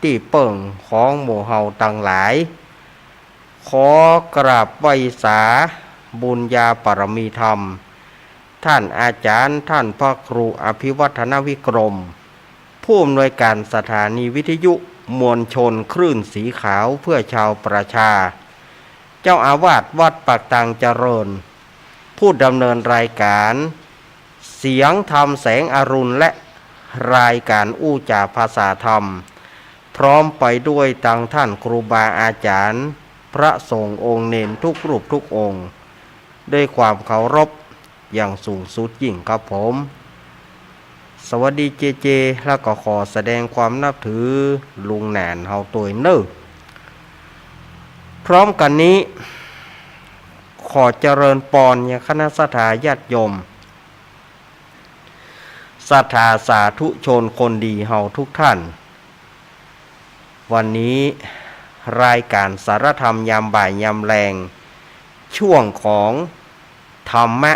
ที่เปิ่งของหมู่เฮาต่างหลายขอกราบไหว้สาบุญญาปรมีธรรมท่านอาจารย์ท่านพระครูอภิวัฒนวิกรมผู้อำนวยการสถานีวิทยุมวลชนคลื่นสีขาวเพื่อชาวประชาเจ้าอาวาสวัดปากตังเจริญผู้ดำเนินรายการเสียงธรรมแสงอรุณและรายการอู้จ่าภาษาธรรมพร้อมไปด้วยตังท่านครูบาอาจารย์พระสงฆ์องค์เนนทุกรูปทุกองค์ด้วยความเคารพอย่างสูงสุดยิ่งครับผมสวัสดีเจเจแล้วก็ขอแสดงความนับถือลุงแหนนเฮาตัวเน้อพร้อมกันนี้ขอเจริญปอนยังคณะสัทธาญาติโยมศรัทธาสาธุชนคนดีเฮาทุกท่านวันนี้รายการสารธรรมยามบ่ายยามแรงช่วงของธรรมะ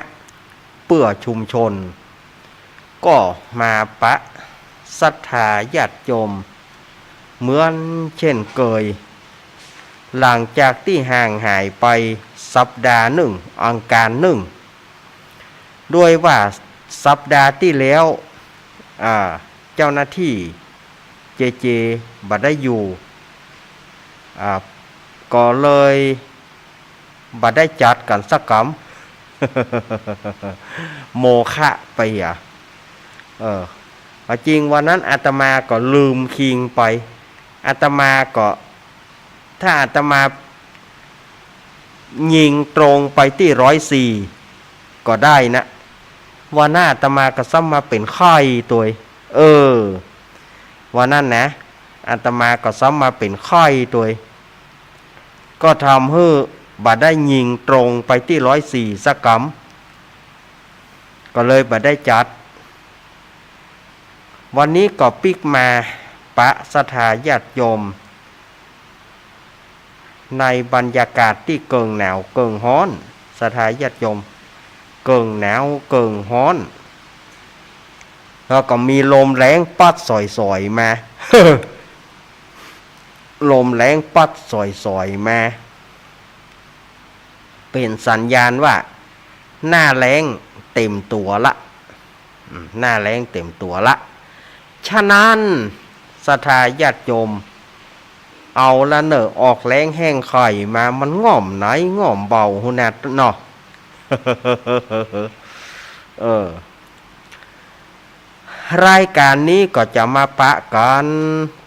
เพื่อชุมชนก็มาปะศรัทธาญาติโยมเหมือนเช่นเคยหลังจากที่ห่างหายไปสัปดาห์หนึ่งอังคารหนึ่งด้วยว่าสัปดาห์ที่แล้วเจ้าหน้าที่เจบัดได้อยู่ก็เลยบัดได้จัดกันสักกำโมฆะไปจริงวันนั้นอาตมาก็ลืมคิงไปอาตมาก็ถ้าอาตมายิงตรงไปที่104ก็ได้นะวันหน้าอาตมาก็ซ้ำมาเป็นไข้ตัววันนั้นนะอาตมาก็ซ้ำมาเป็นไข้ตัวก็ทำให้บัดได้ยิงตรงไปที่104สักกำก็เลยบัดได้จัดวันนี้ก็ปิกมาปะศรัทธาญาติโยมในบรรยากาศที่เกิงหนาวเกิงฮ้อนศรัทธาญาติโยมเกิงหนาวเกิงฮ้อนแล้วก็มีลมแรงปัดสอยๆมา ลมแรงปัดสอยๆมาเป็นสัญญาณว่าหน้าแรงเต็มตัวละหน้าแรงเต็มตัวละฉะนั้นศรัทธาญาติโยมเอาละเนอออกแรงแห้งไข่มามันง่อมไหนง่อมเบาหุ่นแนเนาะ รายการนี้ก็จะมาปะกัน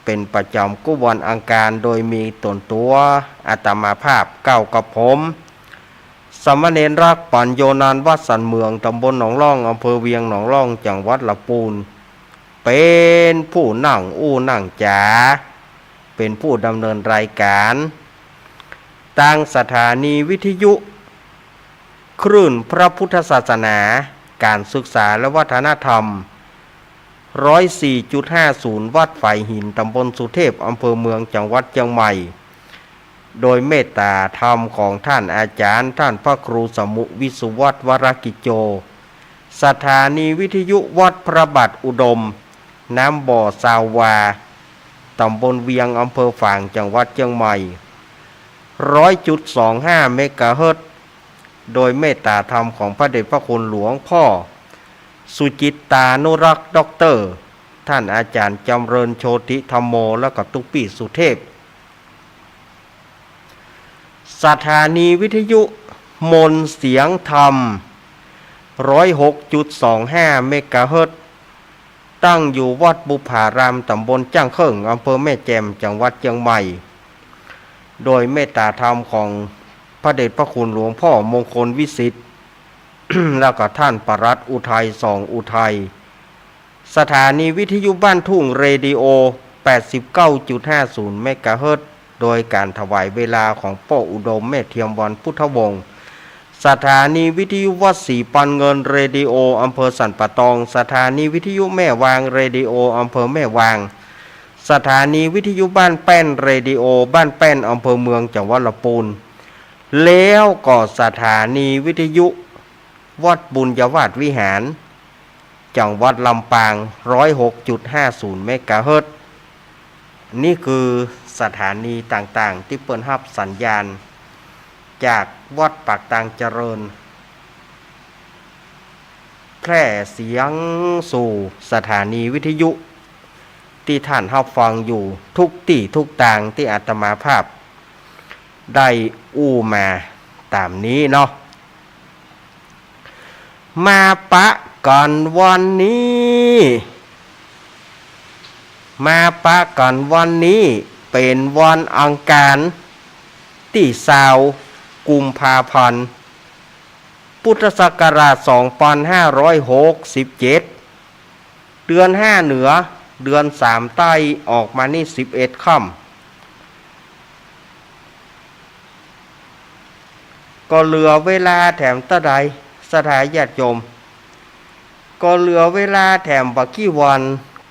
เป็นประจำกุวันอังคารโดยมีตนตัวอาตมาภาพเก้ากับผมสมณเณรรักปัญโยนานวัดสันเมืองตำบลหนองล่องอำเภอเวียงหนองล่องจังหวัดลำพูนเป็นผู้นั่งอู้นั่งจ๋าเป็นผู้ดำเนินรายการตั้งสถานีวิทยุคลื่นพระพุทธศาสนาการศึกษาและวัฒนธรรม104.50 วัดฝ่ายหินตำบลสุเทพอำเภอเมืองจังหวัดเชียงใหม่โดยเมตตาธรรมของท่านอาจารย์ท่านพระครูสมุวิสุวัฒน์วรกิจโจสถานีวิทยุวัดพระบาทอุดมน้ำบ่อสาวาตำบลเวียงอำเภอฝางจังหวัดเชียงใหม่ 100.25 เมกะเฮิรตซ์โดยเมตตาธรรมของพระเดชพระคุณหลวงพ่อสุจิตตานุรักษ์ด็อกเตอร์ท่านอาจารย์จำเริญโชติธรรมโมและก็ตุกปีสุเทพสถานีวิทยุมนต์เสียงธรรม 106.25 เมกะเฮิรตซ์ตั้งอยู่วัดบุพารามตำบลจ้างเขิงอำเภอแม่แจ่มจังหวัดเชียงใหม่โดยเมตตาธรรมของพระเดชพระคุณหลวงพ่อมงคลวิสิทธิ์ แล้วก็ท่านปรัตน์อุทัยสองอุทัยสถานีวิทยุบ้านทุ่งเรดิโอ 89.50 เมกะเฮิรตซ์โดยการถวายเวลาของพ่ออุดมแม่เทียมวันพุทธวงศ์สถานีวิทยุวัดศรีปันเงินเรดิโออำเภอสันปะตองสถานีวิทยุแม่วางเรดิโออำเภอแม่วางสถานีวิทยุบ้านแป้นเรดิโอบ้านแป้นอำเภอเมืองจังหวัดลำพูนแล้วก็สถานีวิทยุวัดบุญยวาสวิหารจังหวัดลำปาง 106.50 เมกะเฮิรตซ์ นี่คือสถานีต่างๆที่เปิดรับสัญญาณจากวัดปากตางเจริญแพร่เสียงสู่สถานีวิทยุที่ท่านรับฟังอยู่ทุกที่ทุกทางที่อาตมาภาพได้อู้มาตามนี้เนาะมาปะกันวันนี้เป็นวันอังคารที่20 กุมภาพันธ์พุทธศักราช 2567 เดือน 5 เหนือเดือน 3 ใต้ออกมานี่ 11 ค่ำก็เหลือเวลาแถมตะใดสถานญาติโยมก็เหลือเวลาแถมบักกี่วัน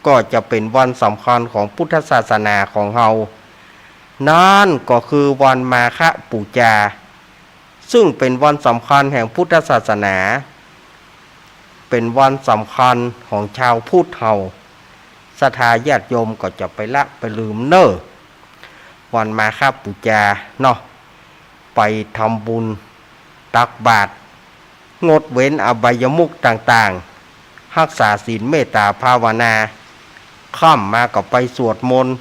ก็จะเป็นวันสำคัญของพุทธศาสนาของเฮานั่นก็คือวันมาฆบูชาซึ่งเป็นวันสำคัญแห่งพุทธศาสนาเป็นวันสำคัญของชาวพุทธเฮาศรัทธาญาติโยมก็จะไปละไปลืมเน้อวันมาฆบูชาเนาะไปทำบุญตักบาตรงดเว้นอบายมุขต่างๆรักษาศีลเมตตาภาวนาค่ำมาก็ไปสวดมนต์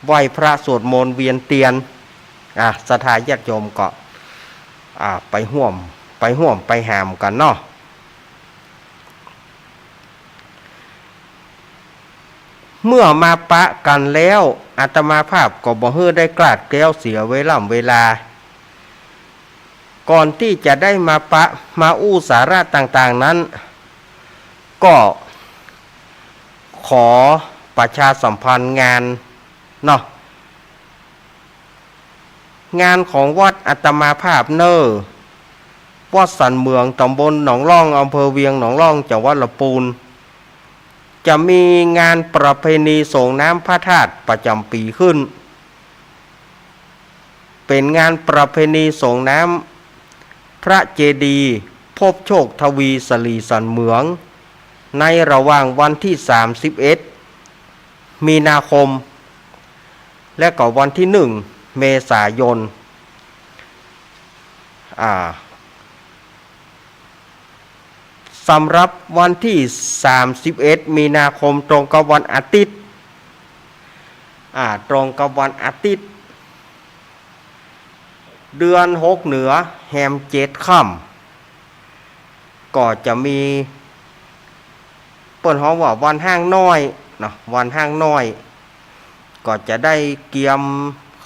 ไหว้พระสวดมนต์เวียนเทียนศรัทธาญาติโยมก็ไปห่วมไปหามกันเนาะเมื่อมาปะกันแล้วอาตมาภาพก็บ่ฮื้อได้กลาดแก้วเสียเวลาก่อนที่จะได้มาปะมาอู้สาระต่างๆนั้นก็ขอประชาสัมพันธ์งานเนาะงานของวัดอาตมาภาพวัดสันเมืองตำบลหนองร่องอำเภอเวียงหนองร่องจังหวัดลำพูนจะมีงานประเพณีส่งน้ำพระธาตุประจำปีขึ้นเป็นงานประเพณีส่งน้ำพระเจดีย์พบโชคทวีสลีสันเมืองในระหว่างวันที่31 มีนาคมและก็วันที่1 เมษายนสำหรับวันที่31 มีนาคมตรงกับวันอาทิตย์เดือน6 เหนือแฮม7 ค่ำก็จะมีเปิ้นฮ้องว่าวันห้างน้อยเนาะวันห้างน้อยก็จะได้เกียม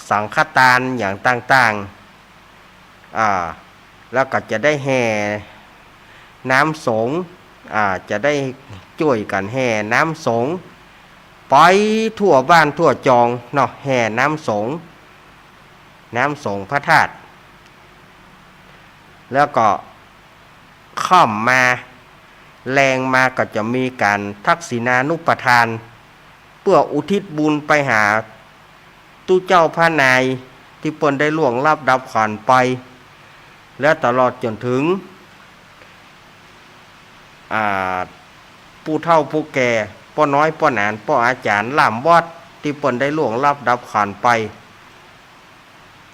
สังฆทานอย่างต่างๆแล้วก็จะได้แห่น้ำสงฆ์จะได้ช่วยกันแห่น้ำสงฆ์ไปทั่วบ้านทั่วจองเนาะแห่น้ำสงฆ์พระธาตุแล้วก็ค่ำมาแรงมาก็จะมีการทักษิณานุปทานเพื่ออุทิศบุญไปหาตู้เจ้าพระนายที่เปิ้นได้ล่วงลับดับขันไปและตลอดจนถึงผู้เฒ่าผู้แก่ป้อน้อยป้อหนานป้ออาจารย์ล่ามวัดที่เปิ้นได้ล่วงลับดับขันไป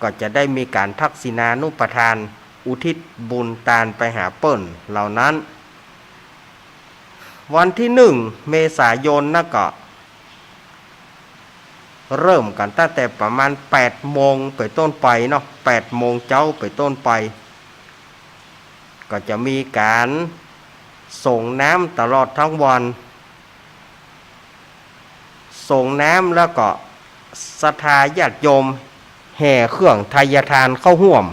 ก็จะได้มีการทักษิณานุปทานอุทิศบุญตานไปหาเปิ้นเหล่านั้นวันที่1 เมษายนนะก็เริ่มกันตั้งแต่ประมาณ8 โมงไปต้นไปเนาะ8 โมงเจ้าไปต้นไปก็จะมีการส่งน้ำตลอดทั้งวันส่งน้ำแล้วก็ศรัทธาญาติโยมแห่เครื่องไทยทานเข้าร่วม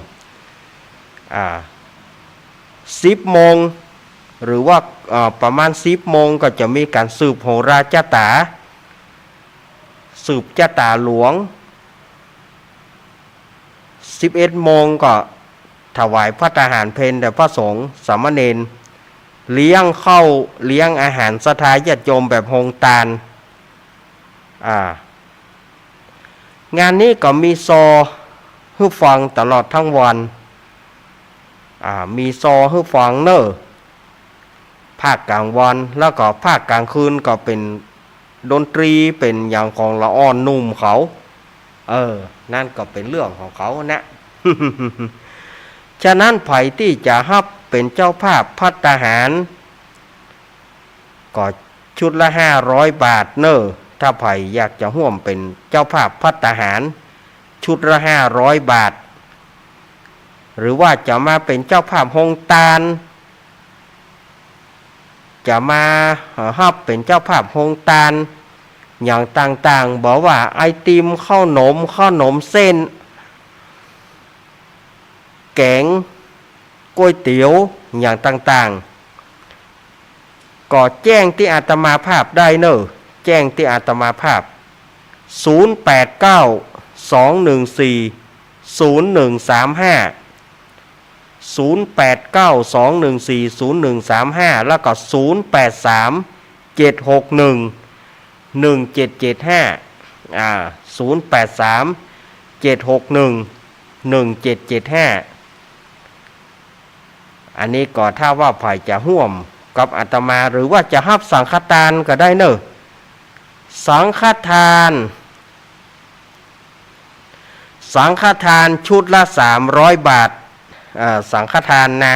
10 โมงหรือว่าประมาณ10 โมงก็จะมีการสืบโหราจาตาสืบจาตาหลวง11 โมงก็ถวายพระทหารเพลแด่พระสงฆ์สามเณรเลี้ยงข้าวเลี้ยงอาหารศรัทธาญาติโยมแบบโฮงตาลงานนี้ก็มีซอให้ฟังตลอดทั้งวันมีซอให้ฟังภาคกลางวันแล้วก็ภาคกลางคืนก็เป็น ดนตรีเป็นอย่างของละอ่อนนุ่มเขานั่นก็เป็นเรื่องของเขานะ ฉะนั้นไผที่จะฮับเป็นเจ้าภาพภัตตาหารก็ชุดละ500 บาทเนอะถ้าไผอยากจะร่วมเป็นเจ้าภาพภัตตาหารชุดละ500 บาทหรือว่าจะมาเป็นเจ้าภาพโฮงตาลจะมาฮับเป็นเจ้าภาพโฮงตาลอย่างต่างๆบอกว่าไอติมข้าวหนมเส้นแกงก๋วยเตี๋ยวอย่างต่างๆก็แจ้งที่อาตมาภาพได้เนอะแจ้งที่อาตมาภาพ0892140135 0892140135แล้วก็0837611775 0837611775อันนี้ก็ถ้าว่าไผจะร่วมกับอาตมาหรือว่าจะรับสังฆทานก็ได้เนอะสังฆทานชุดละ300 บาทสังฆทานนะ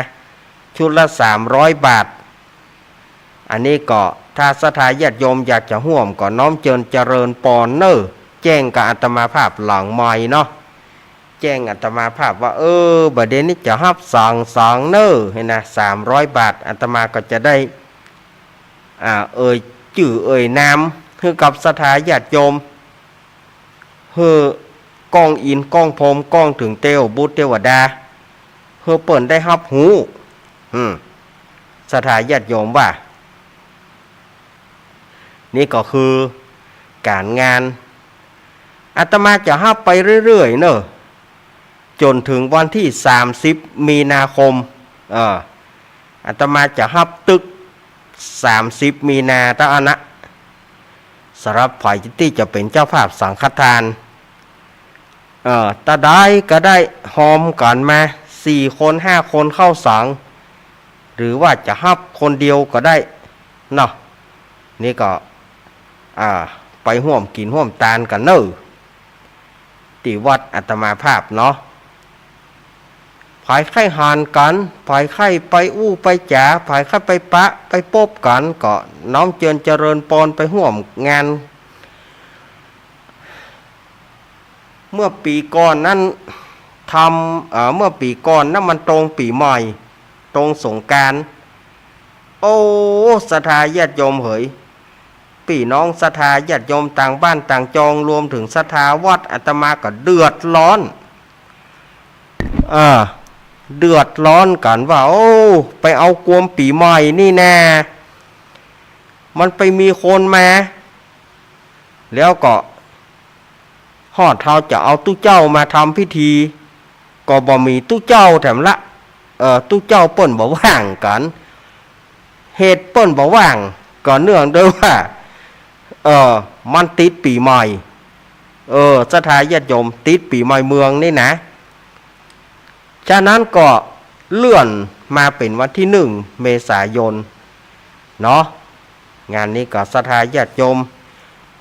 ชุดละ300 บาทอันนี้ก็ถ้าศรัทธาญาติโยมอยากจะร่วมก็น้อมเจริญปอนเนอะแจ้งกับอาตมาภาพหลังไมค์เนาะแจ้งอาตมาภาพว่าบัดเดี๋ยวนี้จะรับสั่งเนอะให้นะ300 บาทอาตมาก็จะได้ชื่อนามคือกับศรัทธาญาติโยมก้องอินก้องพรมก้องถึงเตวบุตรเทวดาเปิ่นได้รับหูศรัทธาญาติโยมว่านี่ก็คือการงานอาตมาจะรับไปเรื่อยๆเนอะจนถึงวันที่30 มีนาคมอาตมาจะรับตึก30 มีนาตะนะสำหรับฝ่ายที่จะเป็นเจ้าภาพสังฆทานตาได้ก็ได้หอมกันมา4 คน5 คนเข้าสังหรือว่าจะรับคนเดียวก็ได้เนาะนี่ก็ไปร่วมกินร่วมทานกันเนอะที่วัดอาตมาภาพเนาะภายไข่หานกันภายไข่ไปอู้ไปจ๋าภายไข่ไปปะไปปบกันก็น้อมเจริญปอนไปร่วมงานเมื่อปีก่อนนั้นเมื่อปีก่อนนั้นมันตรงปีใหม่ตรงสงกรานต์ศรัทธาญาติโยมเหยพี่น้องศรัทธาญาติโยมต่างบ้านต่างจองรวมถึงศรัทธาวัดอาตมาก็เดือดร้อนกันว่าไปเอากวมปีใหม่นี่แน่มันไปมีคนมาแล้วก็ฮอดเท่าจะเอาตู้เจ้ามาทำพิธีก็บ่มีตู้เจ้าแถมละตู้เจ้าเปิ้นบ่ว่างกันเหตุเปิ้นบ่ว่างก็เนื่องด้วยว่ามันติดปีใหม่ศรัทธาญาติโยมติดปีใหม่เมืองนี่นะฉะนั้นก็เลื่อนมาเป็นวันที่1 เมษายนเนาะงานนี้ก็ศรัทธาญาติโยม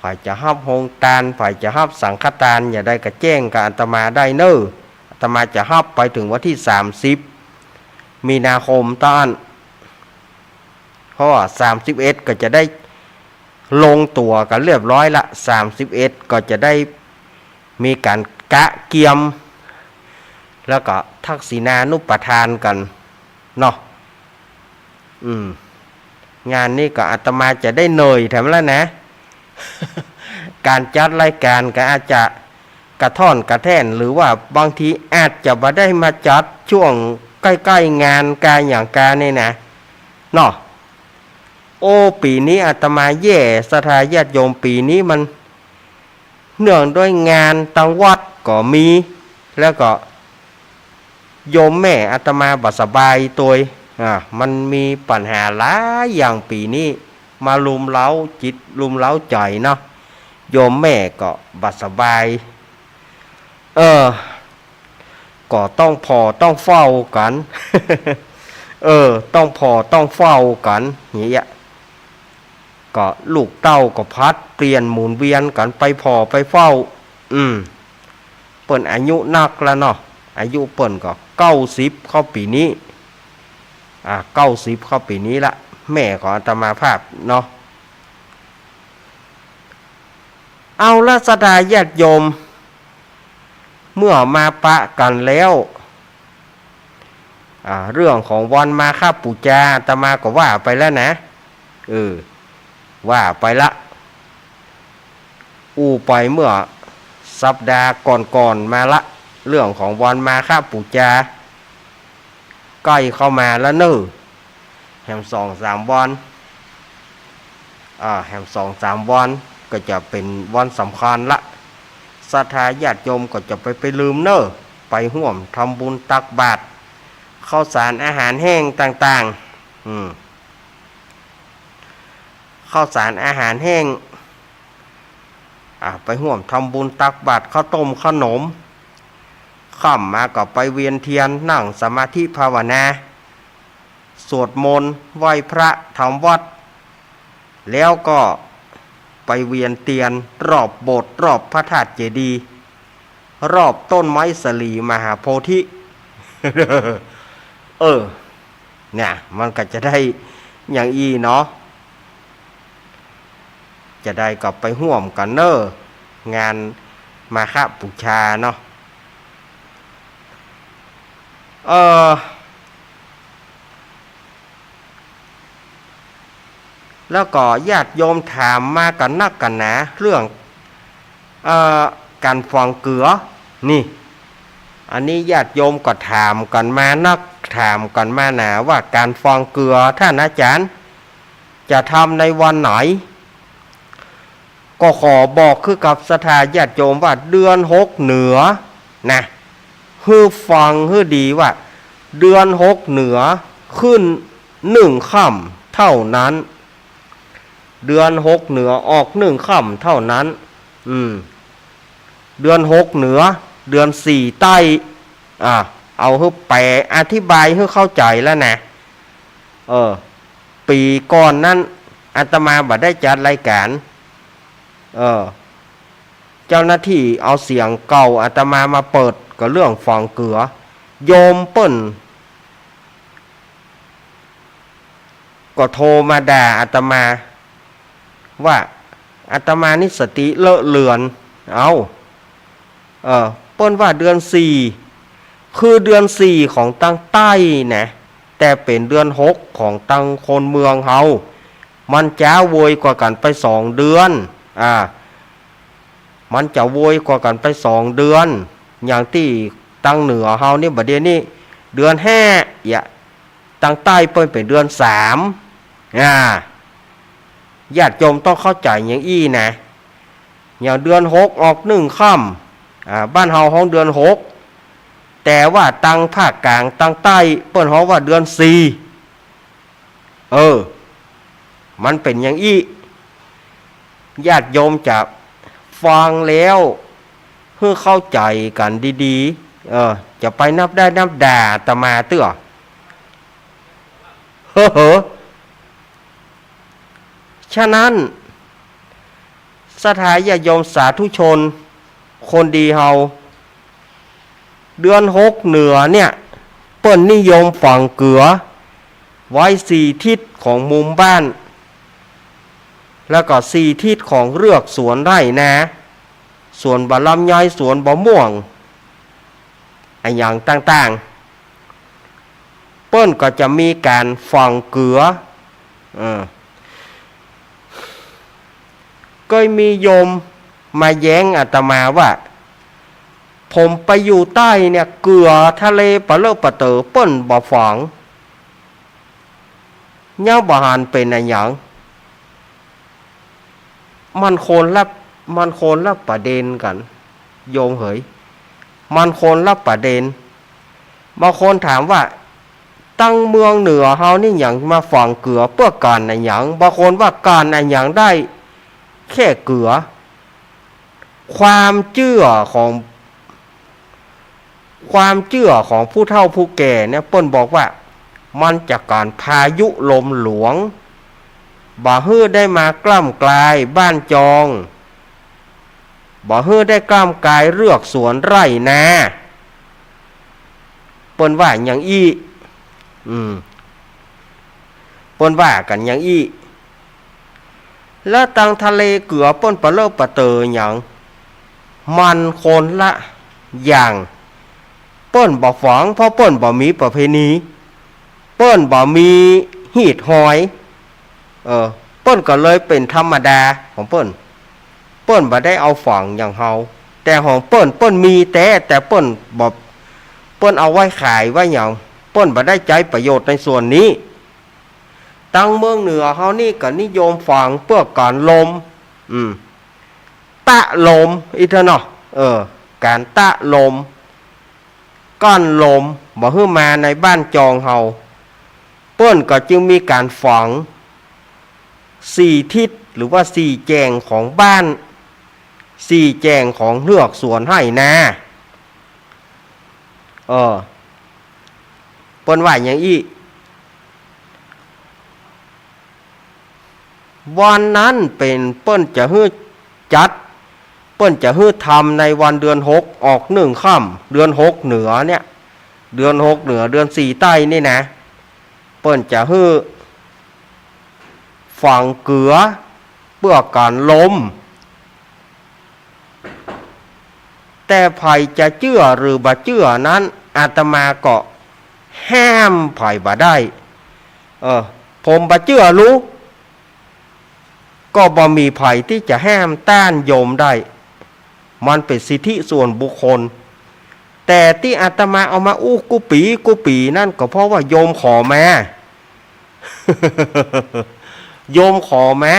ฝ่ายจะฮับโฮงตาลฝ่ายจะฮับสังฆทานอย่าได้กระแจ้งกับอาตมาได้เนอะอาตมาจะฮับไปถึงวันที่30 มีนาคมตอนเพราะว่า31ก็จะได้ลงตัวกันเรียบร้อยละ31ก็จะได้มีการกะเกียมแล้วก็ทักษิณานุปทานกันเนาะงานนี้ก็อาตมาจะได้เหนื่อยแถมแล้วนะ การจัดรายการก็อาจจะกระท่อนกระแท่นหรือว่าบางทีอาจจะบ่ได้มาจัดช่วงใกล้ๆงานการอย่างการนี่นะเนาะปีนี้อาตมาแย่ศรัทธาญาติโยมปีนี้มันเนื่องด้วยงานตังวัดก็มีแล้วก็โยมแม่อาตมาบ่สบายตัวมันมีปัญหาหลายอย่างปีนี้มาลุมเล้าจิตลุมเล้าใจเนาะโยมแม่ก็บ่สบายก็ต้องเฝ้ากัน ต้องเฝ้ากันอย่างเงี้ย ก็ลูกเต้าก็พัดเปลี่ยนหมุนเวียนกันไปพอไปเฝ้าเปิ่นอายุนักแล้วเนาะอายุเปิ่นก็90เข้าปีนี้90เข้าปีนี้ละแม่ของอาตมาภาพเนาะเอาละสดาญาติโยมเมื่อมาปะกันแล้วเรื่องของวันมาฆบูชาอาตมาก็ว่าไปแล้วนะว่าไปละไปเมื่อสัปดาห์ก่อนมาละเรื่องของวันมาฆบูชาใกล้เข้ามาแล้วแฮม2-3 วันแฮม2-3 วันก็จะเป็นวันสำคัญละศรัทธาญาติโยมก็จะไปลืมไปร่วมทำบุญตักบาตรข้าวสารอาหารแห้งต่างๆข้าวสารอาหารแห้งไปร่วมทำบุญตักบาตรข้าวต้มขนมค่ำมาก็ไปเวียนเทียนนั่งสมาธิภาวนาสวดมนต์ไหว้พระทำวัดแล้วก็ไปเวียนเทียนรอบโบสถ์รอบพระธาตุเจดีย์รอบต้นไม้สลีมหาโพธิเนี่ยมันก็จะได้อย่างเนาะจะได้กลับไปร่วมกันงานมาฆบูชาเนาะแล้วก็ญาติโยมถามมากันนักกันหนาเรื่องการฟองเกลือนี่อันนี้ญาติโยมก็ถามกันมานักถามกันมาหนาว่าการฟองเกลือท่านอาจารย์จะทำในวันไหนก็ขอบอกคือกับศรัทธาญาติโยมว่าเดือน6เหนือนะฮือฟังฮือดีว่าเดือน6เหนือขึ้น1ค่ำเท่านั้นเดือน6เหนือออก1ค่ำเท่านั้นเดือน6เหนือเดือน4ใต้เอาให้แปลอธิบายให้เข้าใจแล้วนะปีก่อนนั้นอาตมาบ่ได้จัดรายการเจ้าหน้าที่เอาเสียงเก่าอาตมาเปิดก็เรื่องฟองเกลือโยมเปิ้นก็โทรมาด่าอาตมาว่าอาตมานี่สติเลอะเลือนเปิ้นว่าเดือน4คือเดือน4ของตั้งใต้นะแต่เป็นเดือน6ของตั้งคนเมืองเฮามันจ้าโวยกว่ากันไป2 เดือนมันจะโวยกว่ากันไป2 เดือนอย่างที่ตั้งเหนือเฮานี่บัดเดี๋ยวนี้เดือน5ตั้งใต้เปิ้นเป็นเดือน3ญาติโยมต้องเข้าใจอย่างนะอย่างเดือน6ออก1ค่ำบ้านเฮาห้องเดือน6แต่ว่าตั้งภาคกลางตั้งใต้เปิ้นเฮาว่าเดือน4มันเป็นอย่างญาติโยมจะฟังแล้วเพื่อเข้าใจกันดีๆจะไปนับได้นับด่าอาตมาเตื้อฉะนั้นศรัทธาญาติโยมสาธุชนคนดีเฮาเดือน6เหนือเนี่ยเปิ้นนิยมฝังเกลือไว้4 ทิศของมุมบ้านแล้วก็4 ทิศของเรือกสวนไร่นาสวนบะลำไยสวนบะม่วงอย่างต่างๆเปิ้นก็จะมีการฝังเกลือก็มีโยมมาแย้งอาตมาว่าผมไปอยู่ใต้เนี่ยเกลือทะเลปะเลอะปะเตอเปิ้นบ่ฝังเงาบ่หันเป็นอะไรอย่างมันโคนละประเด็นกันโยมเหยมันโคนละประเด็นบางคนถามว่าตั้งเมืองเหนือเฮานี่หยังมาฝังเกลือเพื่อการอะไรอย่างบางคนว่าการอะไรอย่างได้แค่เกลือความเชื่อของผู้เฒ่าผู้แก่เนี่ยเปิ้นบอกว่ามันจากการพายุลมหลวง บ่ฮื้อได้มากล้ำกลายบ้านจองบ่ฮื้อได้กล้ำกลายเลือกสวนไร่นาเปิ้นว่าหยังอี้เปิ้นว่ากันหยังอี้แล้วตังทะเลเกือเปิ้นปะเลอะปะเตอหยังมันคนละอย่างเปิ้นบ่ฝังเพราะเปิ้นบ่มีประเพณีเปิ้นบ่มีหีดหอยเปิ้นก็เลยเป็นธรรมดาของเปิ้นบ่ได้เอาฝังอย่างเฮาแต่ของเปิ้นมีแต่เปิ้นบ่เปิ้นเอาไว้ขายไว้หยังเปิ้นบ่ได้ใช้ประโยชน์ในส่วนนี้ตั้งเมืองเหนือเฮานี่ก็นิยมฝังเพื่อการลมตะลมอีเถอะเนาะการตะลมก้อนลมบ่ฮื้อมาในบ้านจองเฮาเปิ้นก็จึงมีการฝัง4ทิศหรือว่า4แจงของบ้าน4แจงของเลือกสวนให้นาเปิ้นว่าหยังอีวันนั้นเป็นเปิ้นจะฮื้อจัดเปิ้นจะฮื้อทำในวันเดือน6ออก1ค่ำเดือน6เหนือเนี่ยเดือน6เหนือเดือน4ใต้นี่นะเปิ้นจะฮื้อฝังเกลือเพื่อการลมแต่ไผจะเชื่อหรือบ่เชื่อนั้นอาตมาก็ห้ามไผบ่ได้ผมบ่เชื่อรู้ก็บ่มีไผที่จะห้ามต้านโยมได้มันเป็นสิทธิส่วนบุคคลแต่ที่อาตมาเอามากุปีนั่นก็เพราะว่าโยมขอมาโยมขอมา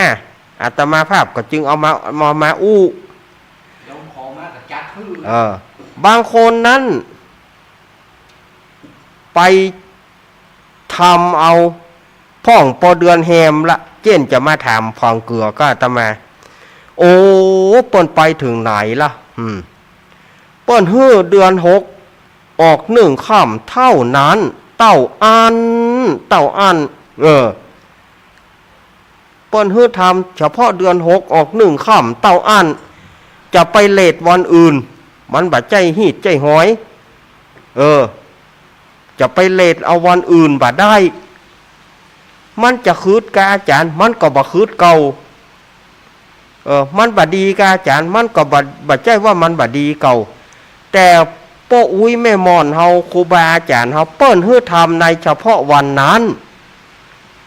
อาตมาภาพก็จึงเอามาโยมขอมาก็จัดคือบางคนนั้นไปทำเอาพ่องปอเดือนแฮมละเจนจะมาถามพองเกลือก็อาตมาโอ้เปิ้นไปถึงไหนล่ะเปิ้นฮื้อเดือน6ออก1ค่ำเท่านั้นเต้าอันเปิ้นฮื้อทำเฉพาะเดือน6ออก1ค่ำเต้าอันจะไปเลทวันอื่นมันบ่ใจหีดใจหอยจะไปเลทเอาวันอื่นบ่ได้มันจะคืดกาอาจารย์มันก็บ่คืดเก่ามันบ่ดีกาอาจารย์มันก็บ่ใจว่ามันบ่ดีเก่าแต่ป้ออุ้ยแม่มอนเฮาครูบาอาจารย์เฮาเปิ้นฮื้อทำในเฉพาะวันนั้น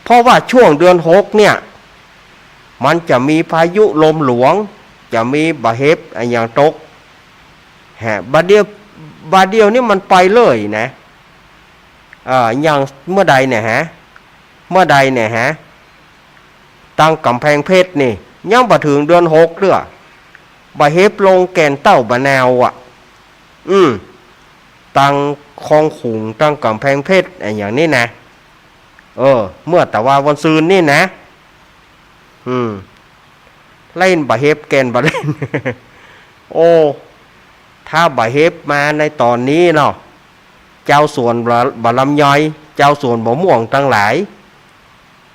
เพราะว่าช่วงเดือน6เนี่ยมันจะมีพายุลมหลวงจะมีบะเฮ็บอย่างตกบาดเดียวนี่มันไปเลยนะอย่างเมื่อใดเนี่ยตั้งกำแพงเพชรนี่ยังบ่ถึงเดือน6เด้อบะเฮ็บลงแก่นเต้าบะนาวตั้งคลองขุงตั้งกำแพงเพชรอย่างนี้นะเมื่อแต่ว่าวันซืนนี่นะเล่นบะเฮ็บแก่นบะเล่น โอ้ถ้าบะเฮ็บมาในตอนนี้เนาะเจ้าสวนบะลำย่อยเจ้าสวนบ่ม่วงทั้งหลาย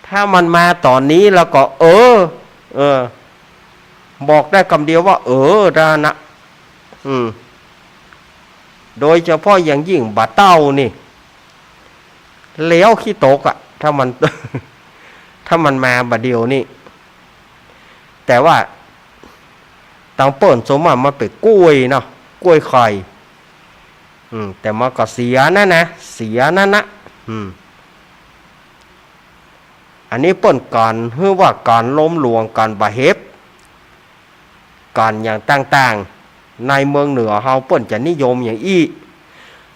ถ้ามันมาตอนนี้แล้วก็บอกได้คำเดียวว่าดานะโดยเฉพาะอย่างยิ่งบะเต้านี่แล้วขี้ตกถ้ามันมาบะเดียวนี่แต่ว่าตังเปิ้นสมมามันเป็นกล้วยเนาะกล้วยไข่แต่มันก็เสียนั่นนะอันนี้เปิ้นการฮื้อว่าการล้มหลวงการบะเฮ็บการอย่างต่างๆในเมืองเหนือเฮาเปิ้นจะนิยมอย่างอี้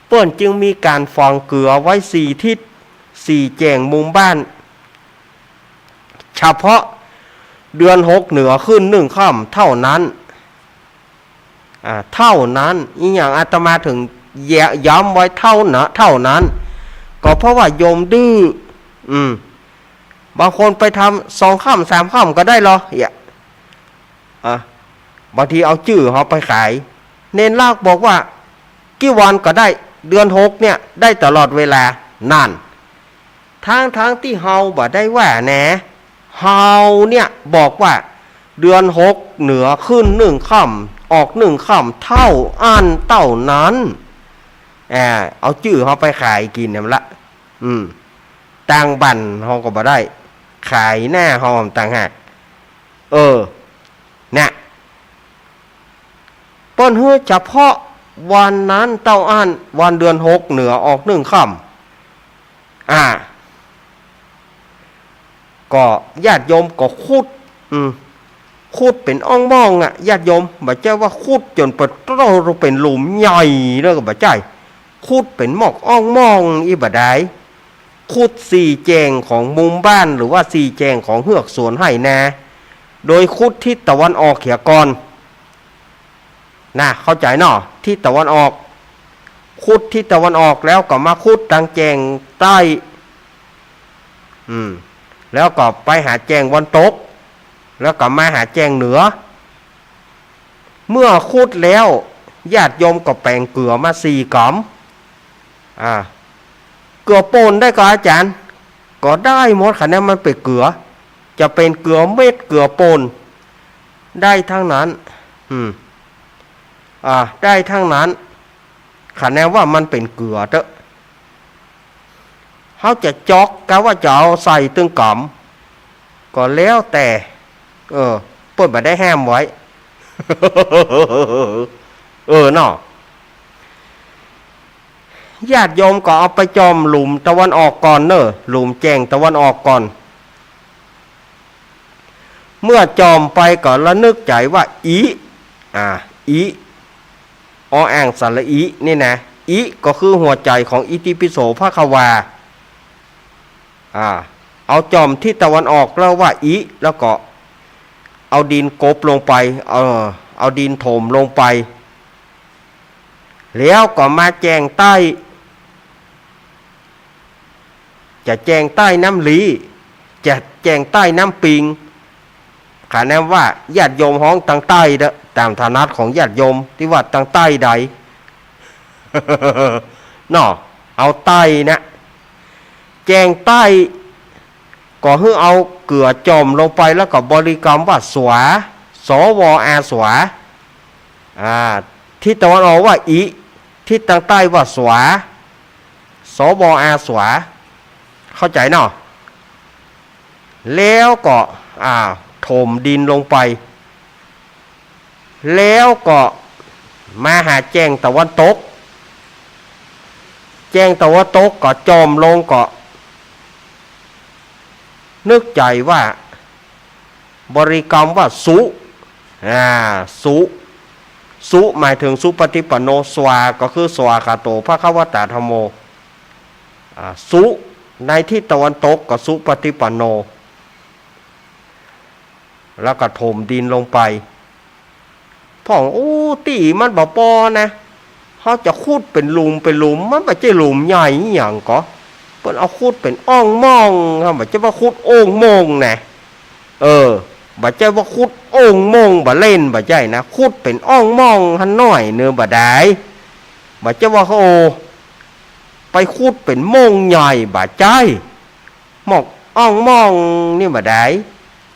เปิ้นจึงมีการฝังเกลือไว้4ทิศ4แจงมุมบ้านเฉพาะเดือน6เหนือขึ้น1ค่ำเท่านั้นอีหยังอาตมาถึงย้ำไว้เท่านั้นก็เพราะว่าโยมดื้อบางคนไปทำ2ค่ำ3ค่ำก็ได้หรอบางทีเอาชื่อเขาไปขายเน้นลากบอกว่ากี่วันก็ได้เดือน6เนี่ยได้ตลอดเวลานั่นทางที่เฮาบ่ได้ว่าแหน เฮาเนี่ยบอกว่าเดือนหกเหนือขึ้นหนึ่งค่ำออกหนึ่งค่ำเท่าอันเท่านั้นเอาจื้อเขาไปขายกินเนี่ยละต่างบันเขาก็บ่ได้ขายหน้าหอมต่างหากเนี่ยเปิ้นเฮือเฉพาะวันนั้นเต้าอันวันเดือนหกเหนือออกหนึ่งค่ำก็ญาติโยมก็ขุดเป็นอ่องมองญาติโยมบ่ใช่ว่าขุดจนเราเป็นหลุมใหญ่แล้วก็บ่ใช่ขุดเป็นหมอกอ่องมองอีบ่ได้ขุดสี่แจงของมุมบ้านหรือว่าสี่แจงของเฮือกสวนไห่นาโดยขุดทิศตะวันออกเขียก่อนเข้าใจเนาะทิศตะวันออกขุดทิศตะวันออกแล้วก็มาขุดทางแจงใต้แล้วก็ไปหาแจงวันตกแล้วก็มาหาแจงเหนือเมื่อขุดแล้วญาติโยมก็แปลงเกลือมา4 กำเกลือป่นได้ก็อาจารย์ก็ได้หมดค่ะเนี่ยมันเป็นเกลือจะเป็นเกลือเม็ดเกลือป่นได้ทั้งนั้นได้ทั้งนั้นค่ะแนว่ามันเป็นเกลือเด้อเขาจะจอกกะว่าจะเอาใส่ตึงกำก็แล้วแต่เปิดมาได้แฮมไว้ เนาะญาติโยมก็เอาไปจอมหลุมตะวันออกก่อนเนอะหลุมแจงตะวันออกก่อนเมื่อจอมไปก็ระนึกใจว่าอีอ่างสระอีนี่นะอีก็คือหัวใจของอิติปิโสภควาเอาจอมที่ตะวันออกแล้วว่าอีแล้วก็เอาดินกบลงไปเอาดินถมลงไปแล้วก็มาแจงใต้จะแจงใต้น้ำลีจะแจงใต้น้ำปิงขาแนว่าญาติโยมห้องตั้งใต้เด้อตามฐานะของญาติโยมที่ว่าตั้งใต้ใด เนาะเอาใต้นะแจงใต้ก็คือเอาเกลือจอมลงไปแล้วก็บริกรรมว่าสวาสวอาสวาทิศตะวันออกว่าอีทิศทางใต้ว่าสวาสวอาสวาเข้าใจเนาะแล้วก็ถมดินลงไปแล้วก็มาหาแจ้งตะวันตกแจ้งตะวันตกก็จอมลงก็นึกใจว่าบริกรรมว่าสุหมายถึงสุปฏิปันโนสวาก็คือสวาคาโตภควตาธัมโมสุในที่ตะวันตกก็สุปฏิปันโนแล้วก็ถมดินลงไปพ่องตีมันบ่ปอนะเขาจะขุดเป็นหลุมมันไม่ใช่หลุมใหญ่อย่างก็เพิ่นเอาขุดเป็นอ่องมองครับบ่ใช่ว่าขุดโอ่งมงนะบ่ใช่ว่าขุดโอ่งมงบ่เล่นบ่ใช่นะขุดเป็นอ่องมองหันน้อยเนื้อบ่ได้บ่ใช่ว่าไปขุดเป็นมงใหญ่บ่ใช่หมอกอ่องมองนี่บ่ได้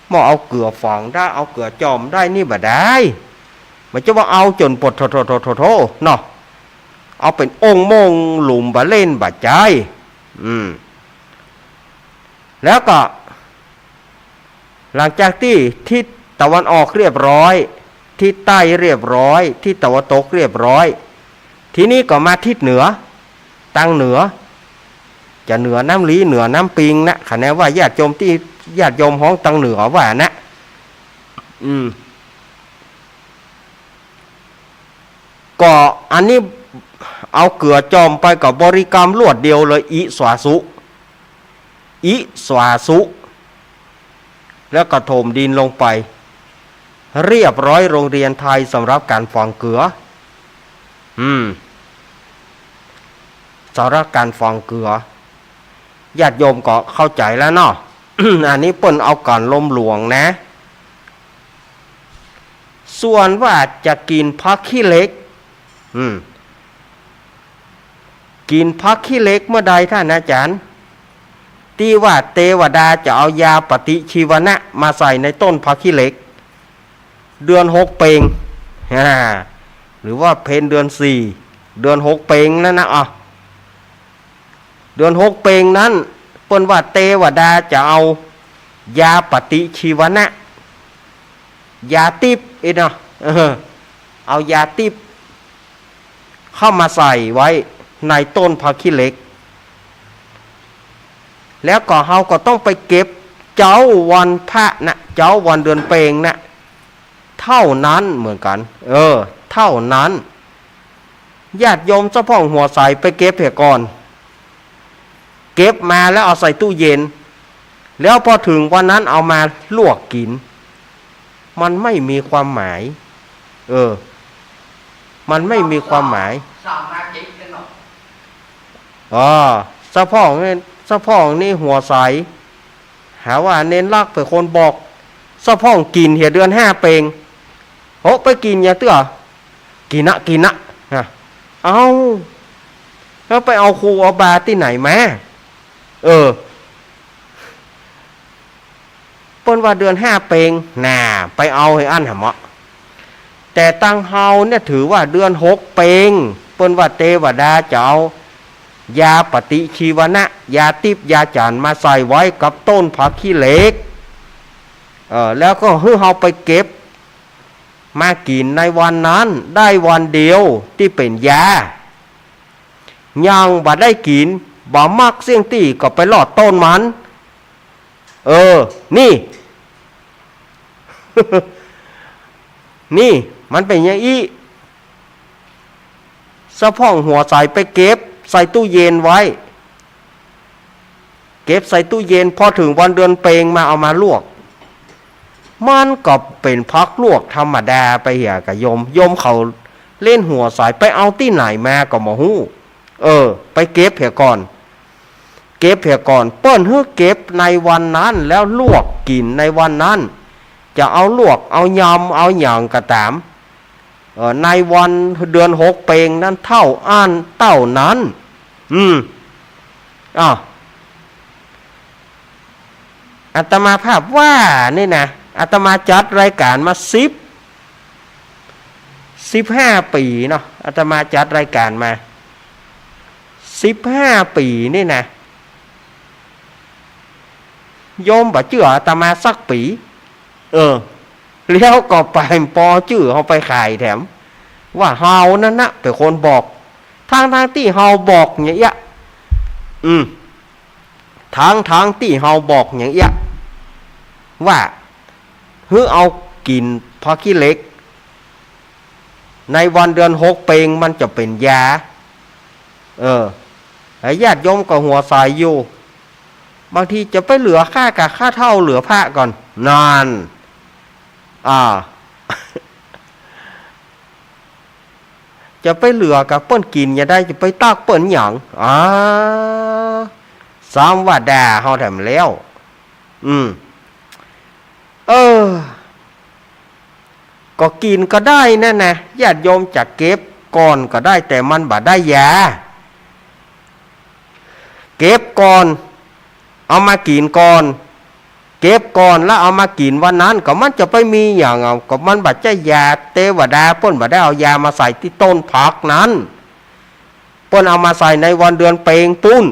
หมอเอาเกลือฝองได้เอาเกลือจอมได้นี่บ่ได้บ่ใช่ว่าเอาจนปดโถเนาะเอาเป็นองค์มงหลุมบ่เล่นบ่ใช่แล้วก็หลังจากที่ทิศตะวันออกเรียบร้อยทิศใต้เรียบร้อยทิศตะวันตกเรียบร้อยทีนี้ก็มาทิศเหนือตั้งเหนือจะเหนือน้ำลีเหนือน้ำปิงนะคะแนนว่าญาติโยมที่ญาติโยมห้องตั้งเหนือว่านะก็อันนี้เอาเกลือจอมไปกับบริกรรมรวดเดียวเลยอิสวาสุแล้วก็ถมดินลงไปเรียบร้อยโรงเรียนไทยสำหรับการฝังเกลือสำหรับการฝังเกลือญาติโยมก็เข้าใจแล้วเนาะ อันนี้เปิ้นเอาก่อนลมหลวงนะส่วนว่าจะกินผักขี้เหล็กกินผักขี้เหล็กเมื่อใดท่านอาจารย์ ที่ว่าเทวดาจะเอายาปฏิชีวนะมาใส่ในต้นผักขี้เหล็กเดือน6เปงหรือว่าเพนเดือน4เดือน6เปงนั่นนะเดือน6เปงนั้นเปิ้นว่าเทวดาจะเอายาปฏิชีวนะยาติบเนาะเอายาติบเข้ามาใส่ไว้ในต้นผักขี้เหล็กแล้วก็เฮาก็ต้องไปเก็บเจ้าวันพระนะเจ้าวันเดือนเปงนะเท่านั้นเหมือนกันเท่านั้นญาติโยมเจ้าพ่อหัวใสไปเก็บเพียก่อนเก็บมาแล้วเอาใส่ตู้เย็นแล้วพอถึงวันนั้นเอามาลวกกินมันไม่มีความหมายมันไม่มีความหมายเจ้าพ่อนี่หัวใสหาว่าเน้นรักเป็นคนบอกเจ้าพ่อกินเหี่ยเดือน5เปงโหไปกินอย่าเตื้อกินนะเอาแล้วไปเอาครูเอาบาที่ไหนมาเปิ้นว่าเดือน5เปงไปเอาให้อันหะเหมาะแต่ตังเฮาเนี่ยถือว่าเดือน6เปงเปิ้นว่าเทวดาจะเอายาปฏิชีวนะยาติบยาจานมาใส่ไว้กับต้นผักขี้เหล็กแล้วก็ให้เฮาไปเก็บมากินในวันนั้นได้วันเดียวที่เป็นยายังบ่ได้กินบ่มักเสี่ยงตี้ก็ไปลอดต้นมันนี่ นี่มันเป็นอย่างอี้สะพ่องหัวใส่ไปเก็บใส่ตู้เย็นไว้เก็บใส่ตู้เย็นพอถึงวันเดือนเปงมาเอามาลวกมันก็เป็นพักลวกธรรมดาไปเหี่ยกับโยมเขาเล่นหัวใส่ไปเอาที่ไหนมาก็บ่ฮู้ไปเก็บเหี่ยก่อนเปิ้นเฮือเก็บในวันนั้นแล้วลวกกินในวันนั้นจะเอาลวกเอายำเอาหยังก็ตามในวันเดือน6เปงนั้นเท่านั้นอาตมาภาพว่านี่นะอาตมาจัดรายการมา15 ปีเนาะอาตมาจัดรายการมา15 ปีนี่นะโยมบ่เชื่ออาตมาสักปีแล้วก็ไปปอชื่อเฮาไปขายแถมว่าเฮานั่นนะเป็นคนบอกทางที่เฮาบอกอย่างเงี้ยทางที่เฮาบอกอย่างเงี้ยว่าเอากินผักขี้เหล็กในวันเดือน6เปงมันจะเป็นยาญาติโยมก็หัวใสอยู่บางทีจะไปเหลือค่ากับค่าเท่าเหลือพระก่อนนานจะไปเหลือกับเปิ้นกินอย่าได้จะไปตากเปิ้นหยังสามว่าด่าเฮาแถมแล้วก็กินก็ได้นั่นนะญาติโยมจะเก็บก่อนก็ได้แต่มันบ่ได้ยาเก็บก่อนเอามากินก่อนเก็บก่อนแล้วเอามากินวันนั้นก็มันจะไปมีอย่างก็มันบ่ใช่ยาเทวดาเปิ้นบ่ได้เอายามาใส่ที่ต้นผักนั้นเปิ้นเอามาใส่ในวันเดือนเปงปุ้น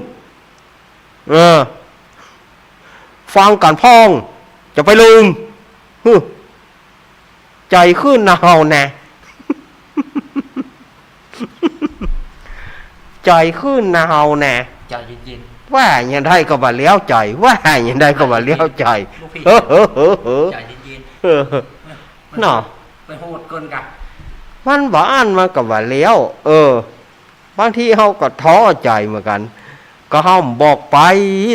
ฟังกันพ้องจะไปลืมใจขึ้นนะเฮาแน่ใจขึ้นนะเฮาแน่ใจเย็นว่าอย่างได้ก็บ่เลี้ยวใจว่าอย่างได้ก็บ่เลี้ยวใจใจเย็นเนาะไปโหดเกินกันมันบ่อ่านมันก็บ่เลี้ยวบางทีเฮาก็ท้อใจเหมือนกันก็เฮาบอกไป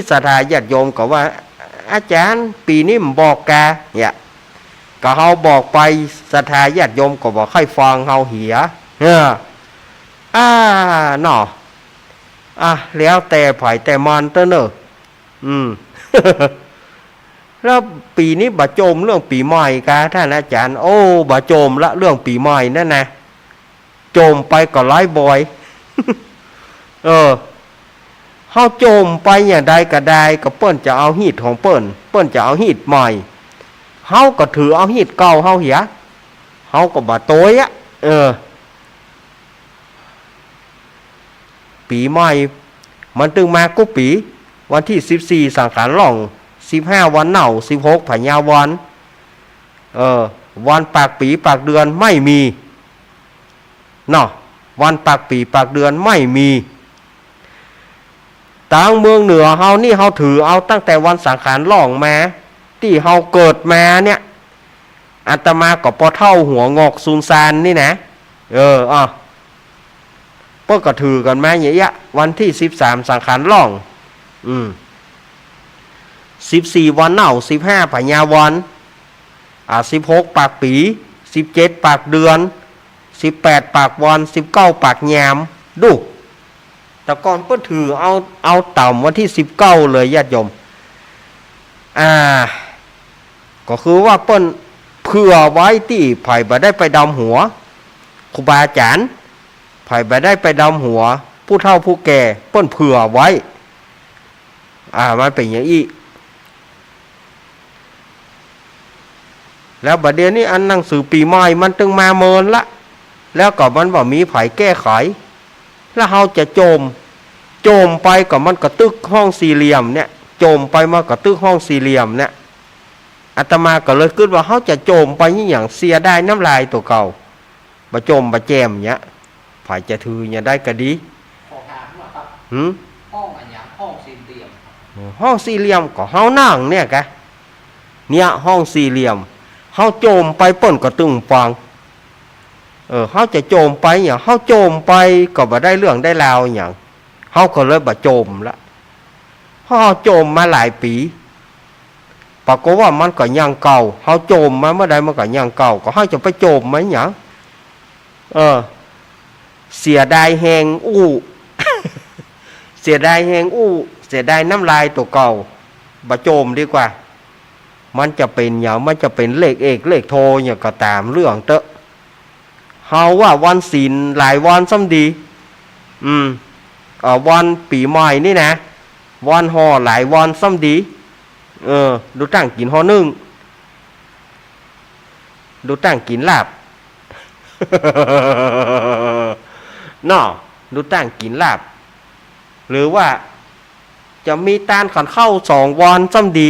ศรัทธาญาติโยมก็ว่าอาจารย์ปีนี้มันบอกกะเนี่ยก็เฮาบอกไปศรัทธาญาติโยมก็บ่ค่อยฟังเฮาเหียเนาะแล้วแต่ไผแต่มันเต้อเนอะแล้วปีนี้บ่โจมเรื่องปีใหม่กะท่านอาจารย์บ่โจมละเรื่องปีใหม่นั่นนะโจมไปก็ไล่บ่อย เฮาโจมไปอย่างใดก็ได้ก็เปิ้นจะเอาฮีดของเปิ้นจะเอาฮีดใหม่เฮาก็ถือเอาฮีดเก่าเฮาเหียเฮาก็บ่โตยอะปีใหม่มันตึงมากุปีวันที่14สังขารหล่อง15วันเหน่า16พญาวันวันปากปีปากเดือนไม่มีเนาะวันปากปีปากเดือนไม่มีต่างเมืองเหนือเฮานี่เฮาถือเอาตั้งแต่วันสังขารหล่องมาที่เฮาเกิดมาเนี่ยอาตมาก็พอเท่าหัวงอกซูนซานนี่นะเปิ้นก็ถือกันมาอย่างเงี้ยวันที่13สังขารหล่อง14วันเหน่า15พญาวัน16ปากปี17ปากเดือน18ปากวัน19ปากยามดูแต่ก่อนเพิ่นถือเอาต่ำวันที่19เลยญาติโยมก็คือว่าเปิ้นเผื่อไว้ที่ไผบ่ได้ไปดำหัวครูบาอาจารย์ไผบ่ได้ไปดำหัวผู้เฒ่าผู้แก่เปิ้นเผื่อไว้มันเป็นอย่างอี้แล้วบัดเดี๋ยวนี้อันหนังสือปีใหม่มันตึงมาเมินละแล้วก็มันบ่มีไผแก้ไขแล้วเฮาจะโจมไปก็มันก็ตึกห้องสี่เหลี่ยมเนี่ยโจมไปมันก็ตึกห้องสี่เหลี่ยมเนี่ยอาตมาก็เลยคิดว่าเฮาจะโจมไปอย่างเสียได้น้ำลายตัวเก่าบ่โจมบ่แจมเนี้ยไผจะถือเนี่ยได้ก็ดีขอถามหน่อยครับห้องอันอย่างห้องสี่เหลี่ยมห้องสี่เหลี่ยมก็เฮานั่งเนี่ยกะเนี่ยห้องสี่เหลี่ยมเฮาโจมไปเปิ้นก็ตึงฟังเฮาจะโจมไปอย่างเฮาโจมไปก็บ่ได้เรื่องได้ราวอย่างเฮาก็เลยบ่โจมละเฮาโจมมาหลายปีปรากฏว่ามันก็ยังเก่าเฮาโจมมาเมื่อใดมันก็ยังเก่าก็เฮาจะไปโจมมันหยังเสียดายแฮงอู้ เสียดายแฮงอู้เสียดายน้ำลายตัวเก่าบ่โจมดีกว่ามันจะเป็นอย่างมันจะเป็นเลขเอกเลขโทอย่างก็ตามเรื่องเตอะเฮาว่าวันศีลหลายวันซ้ำดีวันปีใหม่นี่นะวันห่อหลายวันซ้ำดีดูตั้งกินห่อนึ่งดูตั้งกินลาบ น่อดูตั้งกินลาบหรือว่าจะมีตานขันเข้า2วันซ้ำดี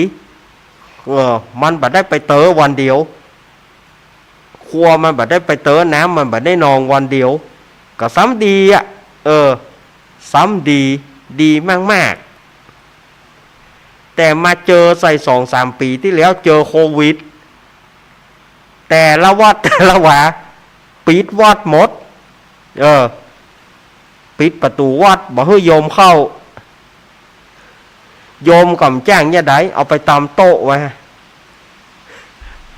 มันบัดได้ไปเตอวันเดียวครัวมันบัดได้ไปเตอน้ำมันบัดได้นองวันเดียวก็ซ้ำดีซ้ำดีมากๆแต่มาเจอใส่ 2-3 ปีที่แล้วเจอโควิดแต่ละวัดแต่ละหวาปิดวัดหมดปิดประตูวัดบ่ให้โยมเข้าโยมกำจ้างเนี่ยได้เอาไปตามโต๊ะไว้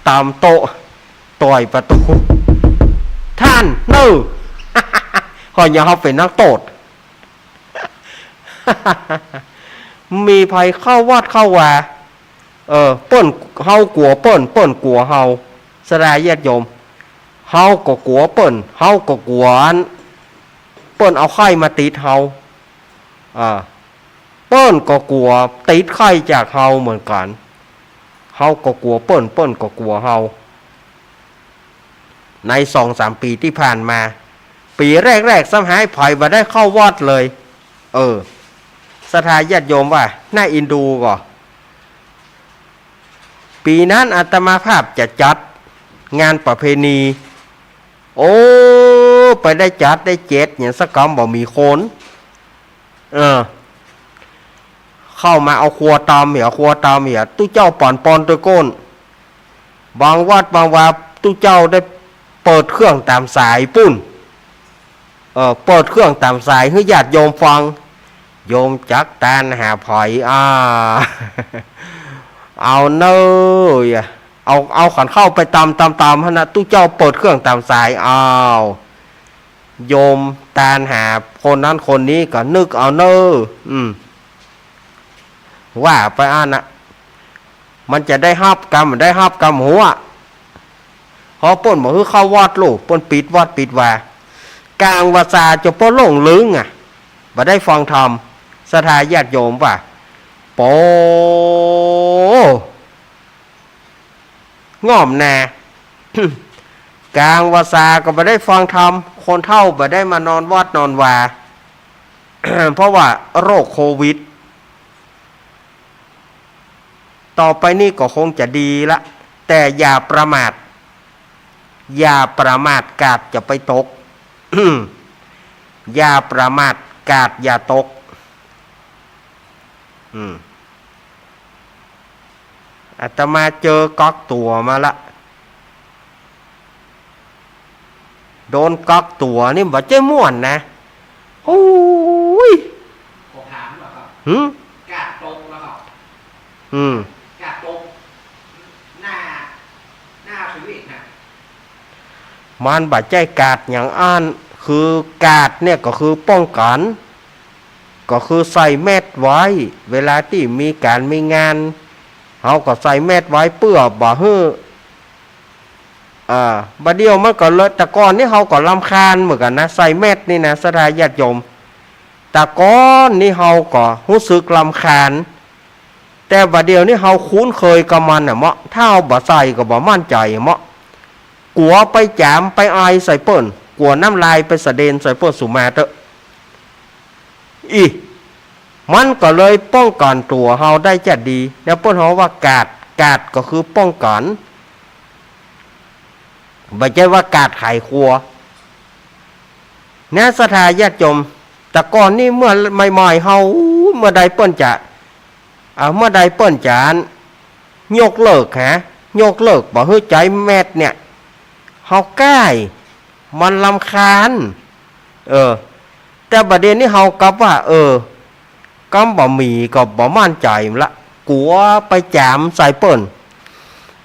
ตามโต๊ะต่อยประตูท่านขออย่าเขาเป็นนักโทษ มีภัยเข้าวัดเข้าว่าเปิ้นเฮากลัวเปิ้นกลัวเฮาสลายญาติโยมเฮาก็กลัวเปิ้นเฮาก็กลัวเปิ้นเอาไข้มาติดเฮาเปิ้นก็กลัวติดไข้จากเฮาเหมือนกันเฮาก็กลัวเปิ้นก็กลัวเฮาใน 2-3 ปีที่ผ่านมาปีแรกๆซ้ำหายภัยบ่ได้เข้าวัดเลยศรัทธาญาติโยมว่าน่าอินดูก่อปีนั้นอาตมาภาพจะจัดงานประเพณีไปได้จัดได้เจ็ดอย่างสักกรรมบ่มีคนเข้ามาเอาครัวตามเหี่ยตู้เจ้าปอนตัวก้นบางวัดบางวาตู้เจ้าได้เปิดเครื่องตามสายปุ้นเปิดเครื่องตามสายให้ญาติโยมฟังโยมจักตานหาผอยเอาเนยเอาขันเข้าไปตามฮะนะตู้เจ้าเปิดเครื่องตามสายโยมตานหาคนนั้นคนนี้ก็นึกเอาเนว่าไปนะมันจะได้ฮับกรรมหัวพอป่นบอกคือเข้าวัดลูกป่นปิดวัดปิดว่ากลางวาจาจะป่นหลงลึงบ่ได้ฟังธรรม ศรัทธาญาติโยมว่าโปง่อมแน่ กลางวาสาก็ไม่ได้ฟังธรรมคนเฒ่าไม่ได้มานอนวัดนอนวา เพราะว่าโรคโควิดต่อไปนี่ก็คงจะดีละแต่อย่าประมาทอย่าประมาทกาดจะไปตก อย่าประมาทกาดอย่าตกอาตมาเจอก๊อกตัวมาละโดนก๊อกตัวนี่บ่เจ้ม่วนนะโอ้ย ผมถามหน่อยครับ หืม กาดตกแล้วครับ กาดตกหน้าชีวิตนะ มันบ่ใจกาดอย่างอ่านคือกาดเนี่ยก็คือป้องกันก็คือใส่แมสไว้เวลาที่มีการมีงานเขาก็ใส่แมสไว้เพื่อบ่ฮื้อบัดเดียวมันก็เลยแต่ก่อนนี่เขาก็รำคาญเหมือนกันนะใส่แมสนี่นะสถาญาติโยมแต่ก่อนนี่เขาก็รู้สึกรำคาญแต่บัดเดียวนี่เขาคุ้นเคยกับมันน่ะเมาะถ้าเอาบ่ใส่ก็บ่มั่นใจเมาะกลัวไปจามไปไอใส่เปิ้นกลัวน้ำลายไปสะเด็นใส่เปิ้นสุมาเถอะมันก็เลยป้องกันตัวเฮาได้จะดีแล้วเปิ้นเฮาว่ากาดก็คือป้องกันไม่ใช่ว่ากาดไขครัวนะสถาญาติโยมแต่ก่อนนี่เมื่อใหม่ๆเฮาเมื่อใดเปิ้นจะเมื่อใดเปิ้นจะยกเลิกยกเลิกบ่ฮื้อใจแมทเนี่ยเฮาใกล้มันรำคาญแต่ประเด็นนี้เฮากลับว่ากำบ่มีก็บ่มั่นใจละกลัวไปจามใส่เปิ้น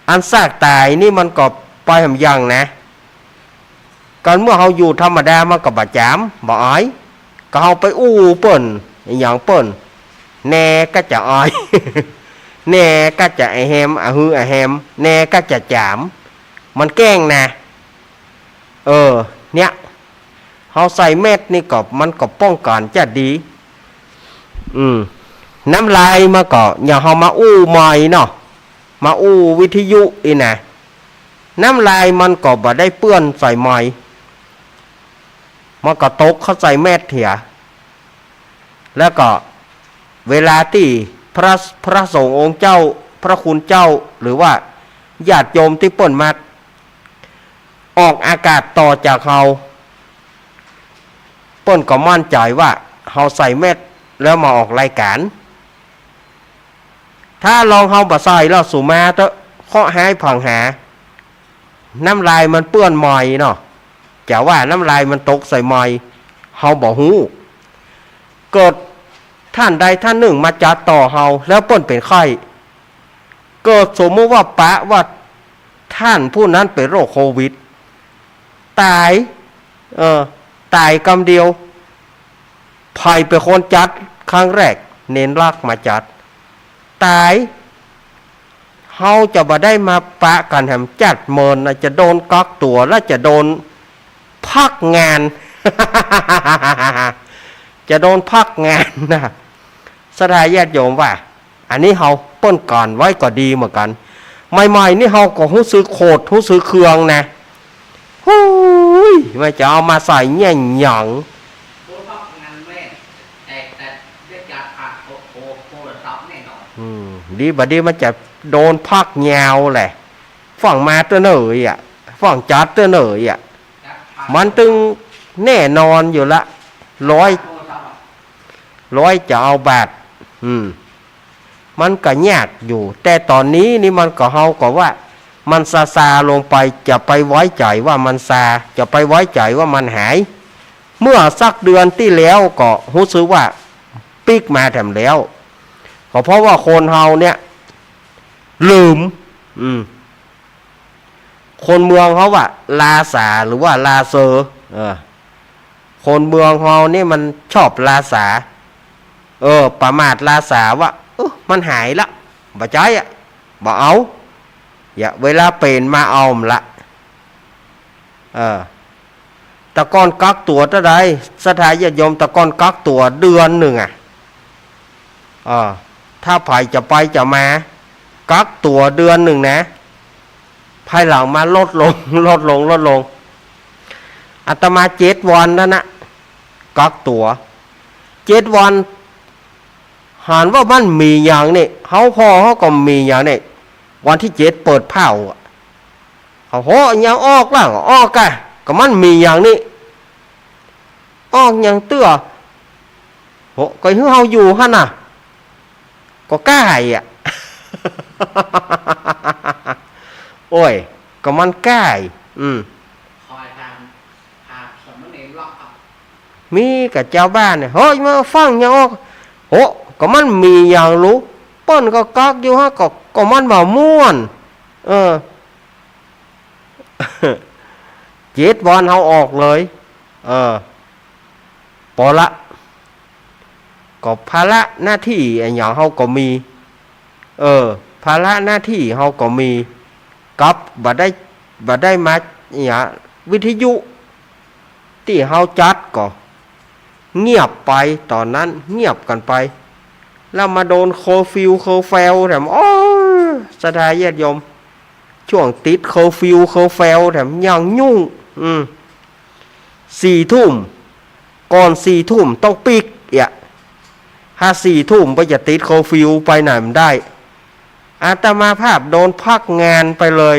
อันซากตายนี่มันก็ไปหำยังนะกันเมื่อเฮาอยู่ธรรมดามันก็บ่จามบ่อ้อยก็เฮาไปอู้เปิ้นอย่างเปิ้นแน่ก็จะอ้อย แน่ก็จะไอแฮมฮือไอแฮมแน่ก็จะจามมันแกล้งนะเนี่ยเฮาใส่เม็ดนี่ก็มันก็ป้องกันจะดีน้ำลายมาก็อย่าเฮามาอู้ใหม่เนาะมาอู้วิทยุอีน่ะน้ำลายมันก็บ่ได้เปื้อนใส่ใหม่มันก็ตกเข้าใส่เม็ดเถียแล้วก็เวลาที่พระสงฆ์องค์เจ้าพระคุณเจ้าหรือว่าญาติโยมที่เปิ้นมาออกอากาศต่อจากเฮาเปิ้นก็มั่นใจว่าเฮาใส่เม็ดแล้วมาออกรายการถ้าลองเฮาบ่ใส่แล้วสุมาเถอะเคาะหายผังหาน้ำลายมันเปื้อนใหม่เนาะจะว่าน้ำลายมันตกใส่ใหม่เฮาบ่ฮู้เกิดท่านใดท่านหนึ่งมาจัดต่อเฮาแล้วเปิ้นเป็นไข้เกิดสมมติว่าว่าท่านผู้นั้นเป็นโรคโควิดตายตายกำเดียวไผ่เป็นคนจัดครั้งแรกเน้นรักมาจัดตายเฮาจะบ่ได้มาปะกันแถมจัดเมินจะโดนกักตัวแล้วจะโดนพักงาน จะโดนพักงานนะสถาญาติโยมว่าอันนี้เฮาเปิ้นก่อนไว้ก็ดีเหมือนกันใหม่ๆนี่เฮาก็รู้สึกโคตรรู้สึกเครื่องนะฮู้ยไม่จะเอามาใส่แง่งหยังโดนพักงานแม่แต่เรียกการผ่านโทรศัพท์แน่นอนดีบัดนี้มันจะโดนพักยาวแหละฝั่งมาเตอเหน่อยฝั่งจัดเตอเหน่อยมันตึงแน่นอนอยู่ละร้อยจะเอาบาทมันก็ยากอยู่แต่ตอนนี้นี่มันก็เฮาก็ว่ามันซาลงไปจะไปไว้ใจว่ามันซาจะไปไว้ใจว่ามันหายเมื่อสักเดือนที่แล้วก็รู้สึกว่าปิกมาแถมแล้วก็เพราะว่าคนเฮาเนี่ยลืมคนเมืองเขาว่าลาสาหรือว่าลาเซอคนเมืองเฮานี่มันชอบลาสาประมาทลาสาว่ามันหายละบ่ใจบ่เอาอย่าเวลาเป็นมาเอาละตะก้อนกักตัวเท่าใดสถาญาติโยมตะก้อนกักตัวเดือนหนึ่ง ถ้าไผ่จะไปจะมากักตัวเดือนหนึ่งนะภายหลังมาลดลง ลดลงอาตมา7 วันนั่นนะกักตัว7 วันหารว่ามันมีอย่างนี่เขาก็มีอย่างนี่วันที่7เปิดเผาเขาโหยังออกล่ะออกอะก็มันมีอย่างนี้ออกอย่างเตื้อโหก็ฮือเฮาอยู่หั่นน่ะก็กล้าอ่ะ โอ้ยก็มันกล้าคอยทางหาสมณเณรล็อกเอา มีกับเจ้าบ้านเนี่ยเฮ้ยมาฟังยังออกโหก็มันมีอย่างรู้เปิ้นก็กักอยู่ฮะก็มันบ่ม่วน7 วันเฮาออกเลยพอละก็ภาระหน้าที่อันอย่างเฮาก็มีภาระหน้าที่เฮาก็มีกับบ่ได้มาอย่างวิทยุที่เฮาจัดก็เงียบไปตอนนั้นเงียบกันไปแล้วมาโดนเคอร์ฟิวเคอร์เฟลแถมสถานญาติโยมช่วงติดเคอร์ฟิวเคอร์เฟลแถมยังยุ่ง4 ทุ่มก่อน4 ทุ่มต้องปิกถ้า4 ทุ่มไปจะติดเคอร์ฟิวไปไหนมันได้อาตมาภาพโดนพักงานไปเลย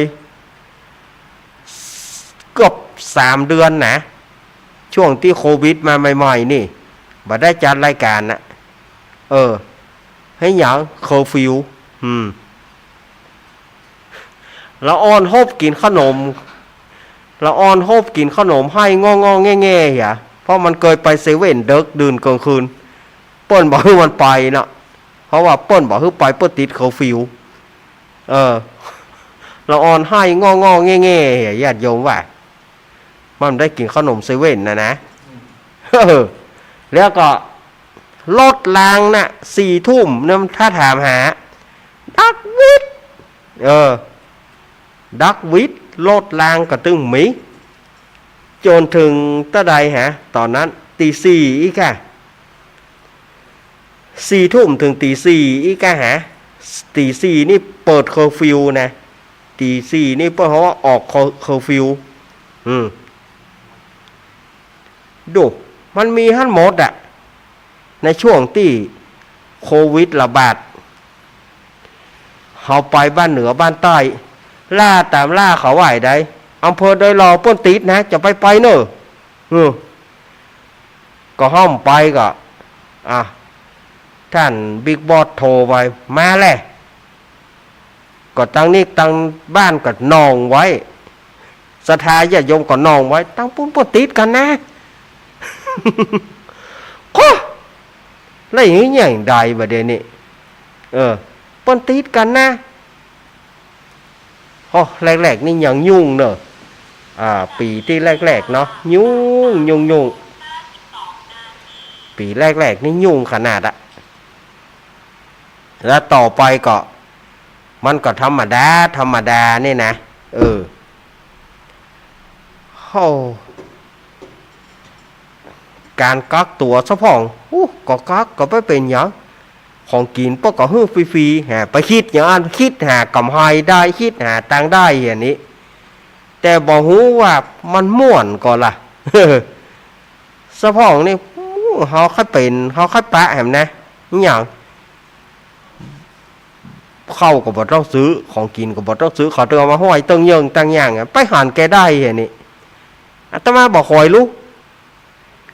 เกือบ3 เดือนนะช่วงที่โควิดมาใหม่ๆนี่บ่ได้จัดรายการนะให้หยังเคอร์ฟิวละอ่อนฮบกินขนมละอ่อนฮบกินขนมให้งอแง่ๆเพราะมันเคยไปเซเว่นเด็กดื่นกลางคืนเปิ้นบอกให้มันไปนะเพราะว่าเปิ้นบอกให้ไปเปิ้นติดเคอร์ฟิวละอ่อนให้งอแง่ๆญาติโยมว่ามันได้กินขนมเซเว่นนะแล้วก็ลดลางน่ะ4 ทุ่มเนี่ยถ้าถามหาดักวิทดักวิทลดลางก็ตึงมีจนถึงตะใดตอนนั้นตี 4อีกค่ะ4 ทุ่มถึงตี 4อีกค่ะตี 4นี่เปิดเคอร์ฟิวนะตี 4นี่เพราะว่าออกเคอร์ฟิวดูมันมีทั้งหมดในช่วงที่โควิดระบาดเฮาไปบ้านเหนือบ้านใต้ล่าตามล่าเขาไหวได้อำเภอโดยรอป้นติดนะจะไปเนอะก็ห้อมไปก็ท่านบิ๊กบอสโทรไปมาแหละก็ตั้งนี้ตั้งบ้านก็นองไว้ศรัทธาญาติโยมก็นองไว้ตั้งปุ้นป้นติดกันนะก็แล้วอย่างนี้อย่างใดประเด็นนี้ป้นติดกันนะแรกๆนี่ยังยุ่งเนอะปีที่แรกๆเนาะยุ่งปีแรกๆนี่ยุ่งขนาดแล้วต่อไปก็มันก็ธรรมดานี่นะการกักตัวซะพ่องก็กักก็ไม่เป็นหยังของกินพวกก็ฮื้อฟรีๆไปคิดอย่างนั้นคิดหากำไรได้คิดหาตังได้อย่างนี้แต่บอกฮู้ว่ามันม่วนก่อนล่ะซะพ่องนี่เขาค่อยเป็นเขาค่อยปะแหมนะอย่างเข้าก็บ่ต้องซื้อของกินก็บ่ต้องซื้อเขาเตือนมาห้อยตึงยิงตั้งอย่างไปหันแกได้อย่างนี้อาตมาบอกคอยลูก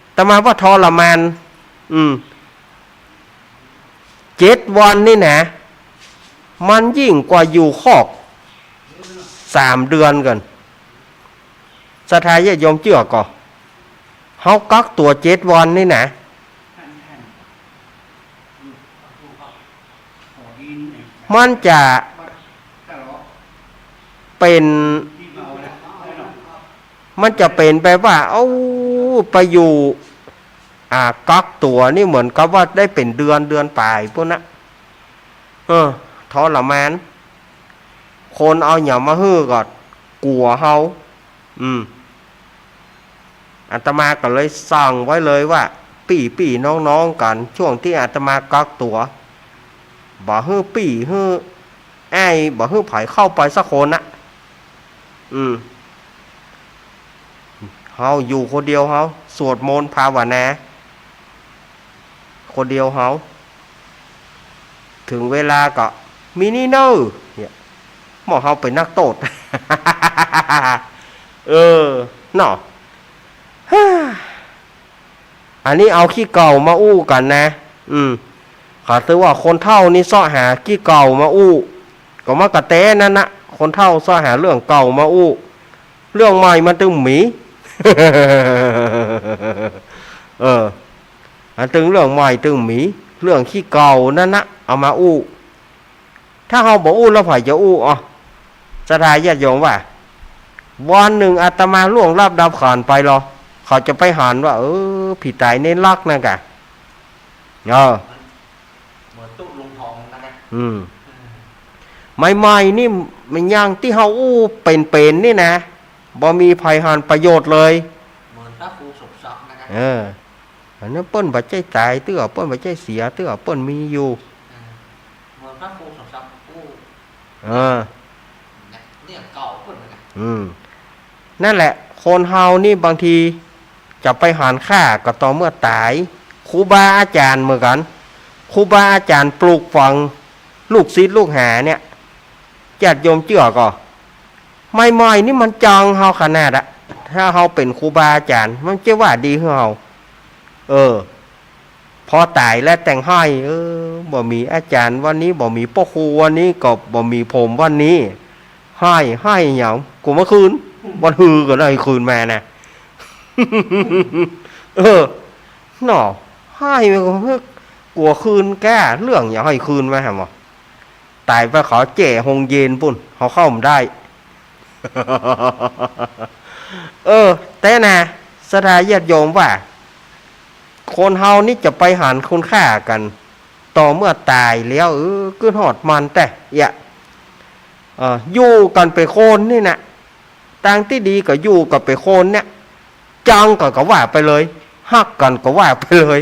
อาตมาว่าทรมาน7 วันนี่นะมันยิ่งกว่าอยู่คอก3 เดือนกันศรัทธาญาติโยมเชื่อก่อเฮากักตัว7 วันนี่นะมันจะเป็นไปว่าไปอยู่กักตัวนี่เหมือนกับว่าได้เป็นเดือนปลายพวกนั้นทรมานคนเอาอย่ามาฮื้อก่อนกลัวเฮาอาตมาก็เลยสั่งไว้เลยว่าปี่น้องๆกันช่วงที่อาตมากักตัว บ่ฮื้อปี่ฮื้อไอ้บ่ฮื้อไผเข้าไปสักคนนะเฮาอยู่คนเดียวเฮาสวดมนต์ภาวนาคนเดียวเฮาถึงเวลาก็มินิเนอร์เนี่ยหมอเฮาเป็นนักโทษ เนาะ อันนี้เอาขี้เก่ามาอู้กันนะขาซื้อว่าคนเฒ่านี่ซ้อหาขี้เก่ามาอู้ก็มากระแตนั่นนะคนเฒ่าซ้อหาเรื่องเก่ามาอู้เรื่องใหม่มันตึงหมี อันตึงเรื่องใหม่ตึงหมีเรื่องขี้เก่านั่นนะเอามาอู้ถ้าเฮาบ่อู้แล้วไผจะอู้อ๋อสถาญาติโยมว่าวันหนึ่งอาตมาล่วงลับดับขันไปหรอเขาจะไปหันว่าผีตายในลักนั่นกะเหมือนตู้ลุงทองนะกันใหม่ๆนี่มันยังที่เฮาอู้เป็นนี่นะบ่มีภัยหันประโยชน์เลยเหมือนพระครูศพซับนะกันอันนั้นเปิ้นบ่ใจตายเตื้อเปิ้นบ่ใจเสียเตื้อเปิ้นมีอยู่เหมือนพระครูศพซับอู้เนี่ยเก่าเปิ้นนะนั่นแหละคนเฮานี่บางทีจะไปหารฆ่าก็ต่อเมื่อตายครูบาอาจารย์เหมือนกันครูบาอาจารย์ปลูกฝังลูกศิษย์ลูกหาเนี่ยญาติโยมเชื่อก็ไม่นี่มันจังเฮาขนาดอะถ้าเฮาเป็นครูบาอาจารย์มันจะว่าดีเฮาพอตายแล้วแต่งให้บ่มีอาจารย์วันนี้บ่มีพ่อครูวันนี้ก็บ่มีผมวันนี้ให้หยังกูเมื่อคืนวันฮือก็ได้คืนมานะ หน่อให้มันก็กลัวคืนแก้เรื่องอย่าให้คืนมาหรอตายไปขอเจ๋หงเย็นปุ่นเขาเข้าไม่ได้ แต่นะสถาญาติโยมว่าคนเฮานี่จะไปหันคุณค่ากันต่อเมื่อตายแล้วcứหอดมันแต่อยู่กันไปโคนนี่นะต่างที่ดีก็อยู่กับไปโคนเนี่ยจังก็ว่าไปเลยฮักกันก็ว่าไปเลย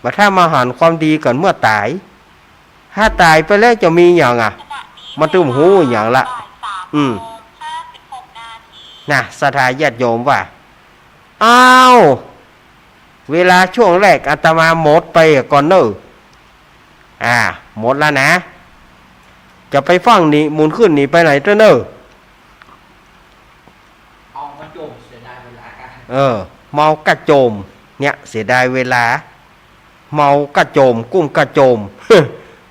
มาถ้ามาหันความดีกันเมื่อตายถ้าตายไปแล้วจะมีอย่างมาตุ้มหูอย่างละนะสถาญาติโยมว่าอ้าวเวลาช่วงแรกอาตมาหมดไปก่อนเนอะหมดแล้วนะจะไปฟังนี่มุนขึ้นนี่ไปไหนเจ้าเนอะเอามาโจมเสียดายเวลากันเมากระโจมเนี่ยเสียดายเวลาเมากระโจมกุ้มกระโจม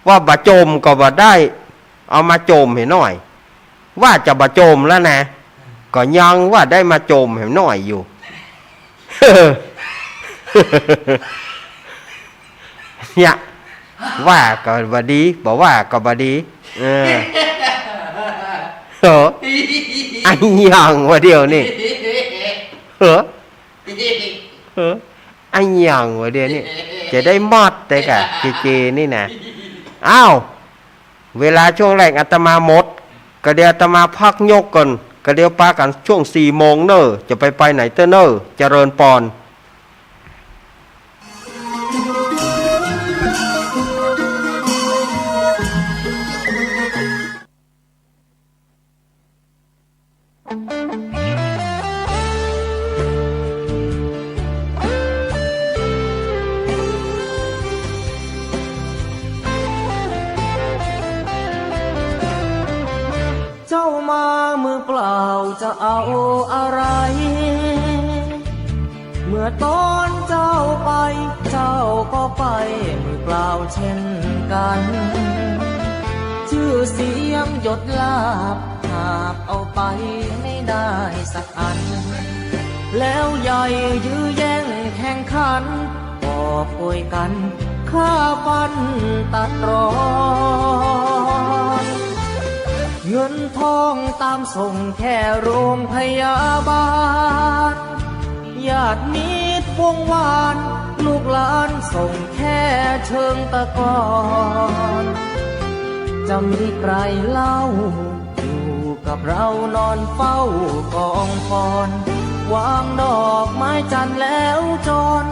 ว่าบะโจมก็บ่ได้เอามาโจมเห็นหน่อยว่าจะบะโจมแล้วนะก็ยังว่าได้มาโจมเห็นหน่อยอยู่ เนี่ยว่าก็บ่ดีบอกว่าก็บ่ดีอันยังว่าเดียวนี่อันยังว่าเดียวนี่จะได้มอดแต่กะเจนี่นะอ้าวเวลาช่วงแรกอาตมาหมดก็เดี๋ยวอาตมาพักยกก่อนก็เดี๋ยวปากันช่วง4 โมงเนอะจะไปไหนเตอเนอะเจริญปอนเจ้ามามือเปล่าจะเอาอะไรเมื่อตอนเจ้าไปเจ้าก็ไปมือเปล่าเช่นกันชื่อเสียงหยดลาบหาบเอาไปไม่ได้สักอันแล้วใหญ่ยื้อแย่งแข่งขันก็ป่วยกันฆ่าฟันตัดรอนเงินทองตามส่งแค่โรงพยาบาลญาติมิตรวงวานลูกหลานส่งแค่เชิงตะกอนจะมีใครเล่าอยู่กับเรานอนเฝ้ากองฟอนวางดอกไม้จันทร์แล้วจร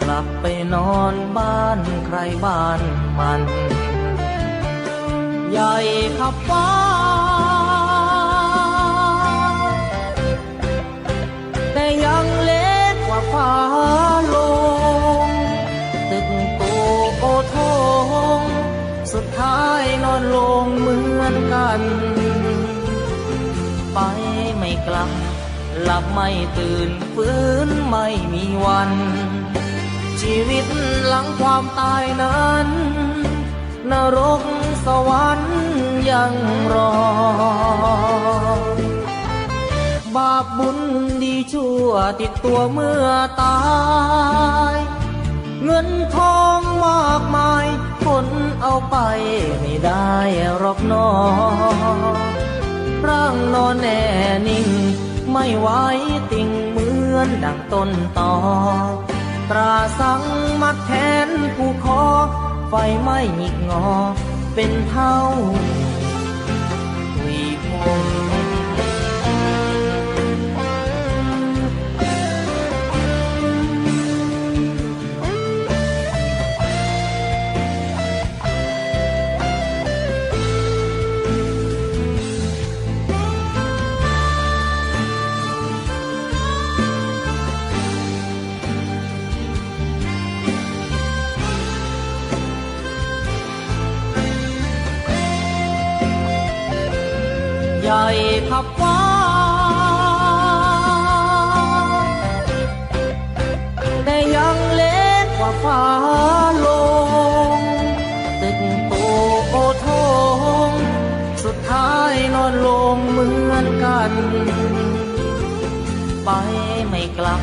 กลับ ลับไปนอนบ้านใครบ้านมันใหญ่ขับฟ้าแต่ยังเล็กกว่าฟ้าลงตึกโตโอทงสุดท้ายนอนลงเหมือนกันไปไม่กลับหลับไม่ตื่นฟื้นไม่มีวันชีวิตหลังความตายนั้นนรกสวรรค์ยังรอบาปบุญดีชั่วติดตัวเมื่อตายเงินทองมากมายคนเอาไปไม่ได้หรอกน้อร่างนอนแน่นิ่งไม่ไหวติ่งเหมือนดังต้นตอตราสังมัดแขนผู้คอไฟไม่หงิกงอเป็นเท่าวีพงใหญ่ขับฟ้าแต่ยังเล็กกว่าฟ้าลงตึกโตโอทงสุดท้ายนอนลงเหมือนกันไปไม่กลับ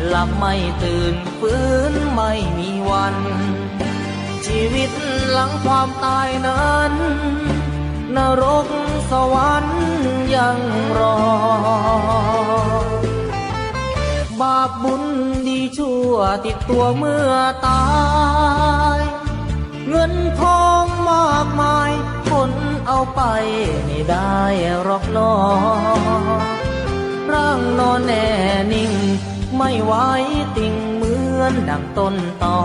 หลับไม่ตื่นฟื้นไม่มีวันชีวิตหลังความตายนั้นนรกสวรรค์ยังรอบาปบุญดีชั่วติดตัวเมื่อตายเงินทองมากมายคนเอาไปไม่ได้หรอกน้อร่างนอนแน่นิ่งไม่ไหวติ่งเหมือนดังต้นตอ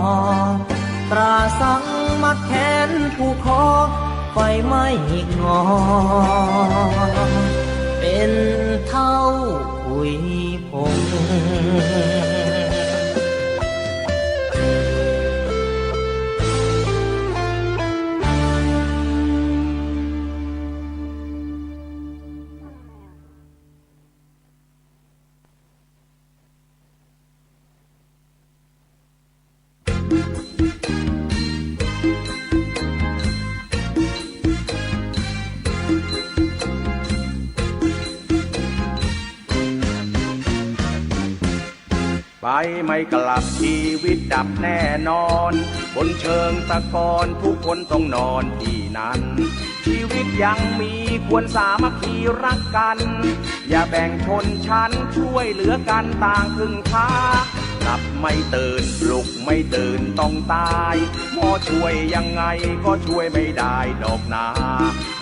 ตราสังมัดแขนผู้คอไฟไม่หงิกงอเป็นเท่าขุยผง ไปไม่กลับชีวิตดับแน่นอนบนเชิงตะกอนทุกคนต้องนอนที่นั้นชีวิตยังมีควรสามัคคีรักกันอย่าแบ่งชนชั้นช่วยเหลือกันต่างพึ่งพาหลับไม่ตื่นปลุกไม่ตื่นต้องตายหมอช่วยยังไงก็ช่วยไม่ได้ดอกนา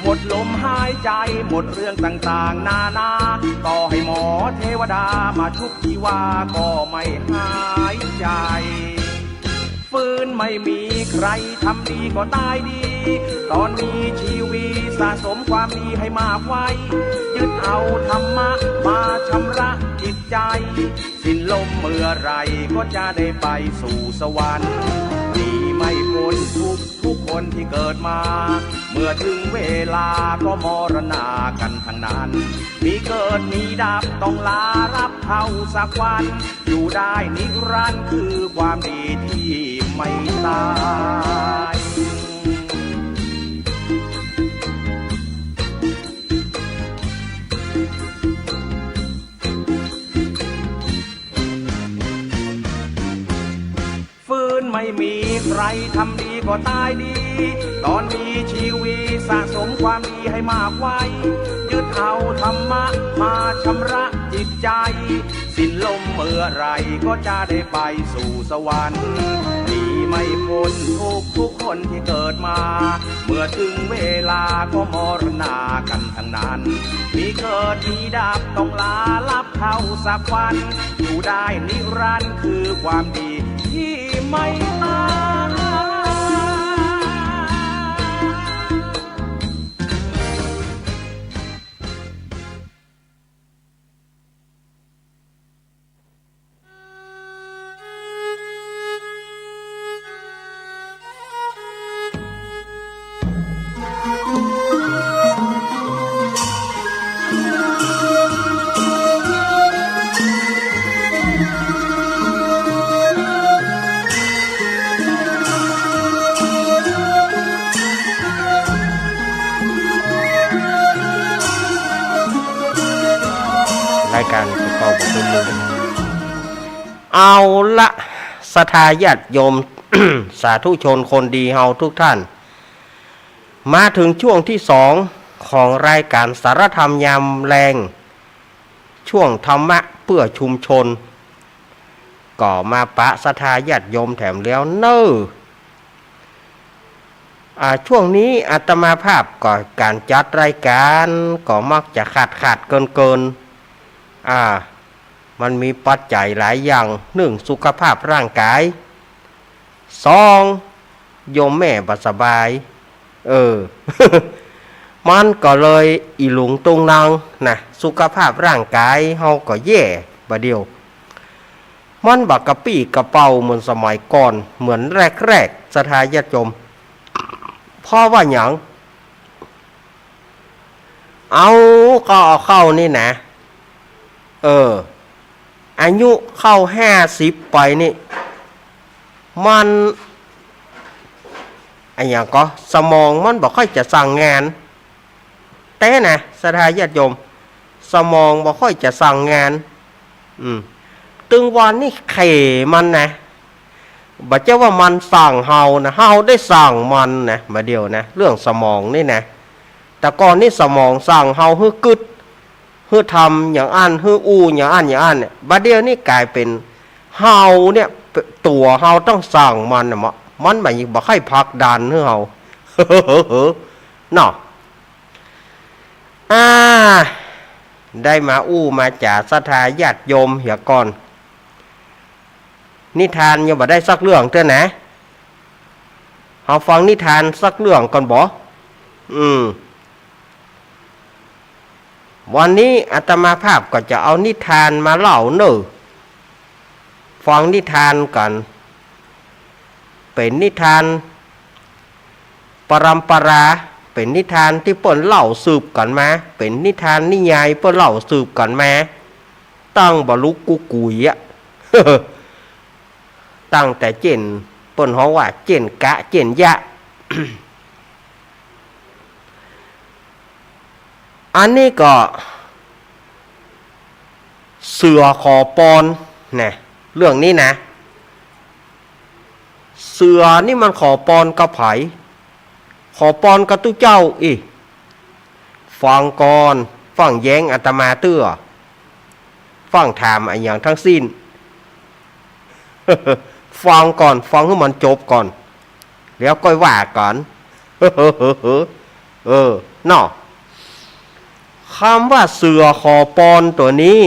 หมดลมหายใจหมดเรื่องต่างๆนานาต่อให้หมอเทวดามาชุบชีวาก็ไม่หายใจฟื้นไม่มีใครทำดีก็ตายดีตอนนี้ชีวิตสะสมความดีให้มากไว้ยึดเอาธรรมะมาชำระจิตใจสิ้นลมเมื่อไรก็จะได้ไปสู่สวรรค์ดีไม่พ้นทุกคนที่เกิดมาเมื่อถึงเวลาก็มรณากันทั้งนั้นมีเกิดมีดับต้องลารับเท่าสักวันอยู่ได้นิรันดร์คือความดีที่ไม่ตายฟื้นไม่มีใครทำดีก็ตายดีตอนนี้ชีวิตสะสมความดีให้มากไว้ยึดเอาธรรมะมาชำระจิตใจสิ้นลมเมื่อไรก็จะได้ไปสู่สวรรค์ดีไม่พ้นทุกคนที่เกิดมาเมื่อถึงเวลาก็มรณากันทั้งนั้นมีเกิดมีดับต้องลาลับเท่าสักวันอยู่ได้นิรันดร์คือความดีที่ ไม่ตายรายการก็เข้าบุญมือเอาละศรัทธาญาติโยม สาธุชนคนดีเฮาทุกท่าน มาถึงช่วงที่สองของรายการสารธรรมยามแรงช่วงธรรมะเพื่อชุมชนก็มาปะศรัทธาญาติโยมแถมแล้วเน้อช่วงนี้อาตมาภาพก็การจัดรายการก็มักจะขาดเกินมันมีปัจจัยหลายอย่างหนึ่งสุขภาพร่างกายสองโยมแม่บ่สบาย มันก็เลยอีหลุงตุงนางนะสุขภาพร่างกายเฮาก็แย่บ่เดียวมันบักกะปี้กระเป๋าเหมือนสมัยก่อนเหมือนแรกศรัทธาญาติโยมเพราะว่าหยังเอาก็เอาเข้านี่นะอายุเข้า50ไปนี่มันอย่างก็สมองมันบ่ค่อยจะสั่งงานแต่นะศรัทธาญาติโยมสมองบ่ค่อยจะสั่งงานตึงวันนี่เขมันนะบ่เจ้าว่ามันสั่งเฮานะเฮาได้สั่งมันนะมาเดียวนะเรื่องสมองนี่นะแต่ก่อนนี่สมองสั่งเฮาฮึกึดฮึทำอย่างอันฮึอย่างอันเนี่ยบัดเดียวนี่กลายเป็นเฮาเนี่ยตัวเฮาต้องสั่งมันน่ะมันบ่ค่อยพักดันให้เฮาเนาะได้มามาจากศรัทธาญาติโยมเหี่ยก่อนนิทานยังบ่ได้สักเรื่องเท่านะเฮาฟังนิทานสักเรื่องก่อนบ่วันนี้อาตมาภาพก็จะเอานิทานมาเล่าฟังนิทานกันเป็นนิทานปรัมปราเป็นนิทานที่เปิ้นเล่าสืบกันมาเป็นนิทานนิยายเปิ้นเล่าสืบกันมาตั้งบ่ลุกกุกุยตั้งแต่เจนเปิ้นฮ้องว่าเจนกะเจนยะ อันนี้ก็เสือขอปอนนะเรื่องนี้นะเสือนี่มันขอปอนกับไผขอปอนกับตู้เจ้าฟังก่อนฟังแย้งอาตมาเตื้อฟังถามอย่างทั้งสิ้น ฟังก่อนฟังให้มันจบก่อนแล้วก็ว่าก่อนเนาะคำว่าเสือขอปอนตัวนี้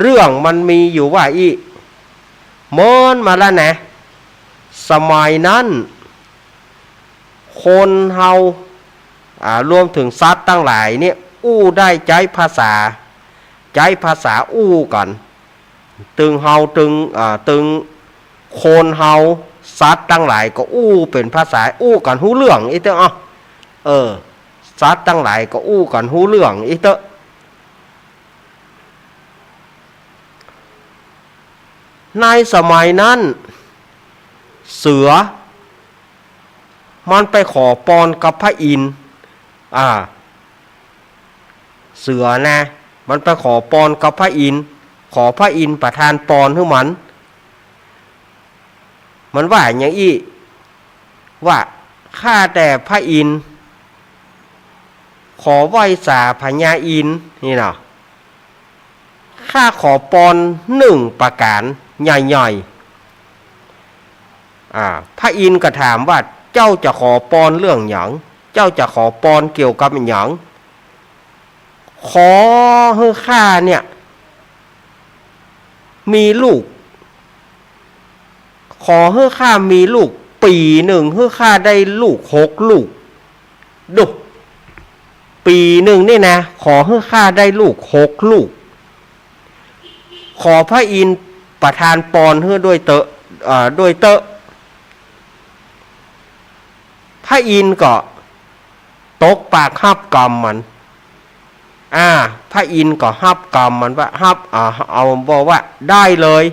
เรื่องมันมีอยู่ว่าเมินมาแล้วนะสมัยนั้นคนเฮารวมถึงสัตว์ทั้งหลายเนี่ยได้ใช้ภาษากันตึงเฮาตึงคนเฮาสัตว์ทั้งหลายก็เป็นภาษากันฮู้เรื่องเด้อสัตว์ทั้งหลายก็กันฮู้เรื่องเด้อในสมัยนั้นเสือมันไปขอปอนกับพระอินทร์เสือนะมันไปขอปอนกับพระอินทร์ขอพระอินทร์ประทานปอนให้มันว่าอย่างว่าข้าแต่พระอินทร์ขอไหว้สาพญาอินทร์นี่เนาะข้าขอปอน1ประการใหญ่ๆพระอินทร์ก็ถามว่าเจ้าจะขอปอนเรื่องหยังเจ้าจะขอปอนเกี่ยวกับหยังขอให้ข้าเนี่ยมีลูกข อให้ข้ามีลูกปีหนึ่งให้ข้าได้ลูก6 ลูกดูปีหนึ่งนี่นะขอให้ข้าได้ลูก6 ลูกขอพระอินทร์ประทานปอนให้ด้วยเตอะพระอินทร์ก็ตกปากฮับกรรมมันพระอินทร์ก็ฮับกรรมมันว่าฮับเอาบอกว่าได้เลย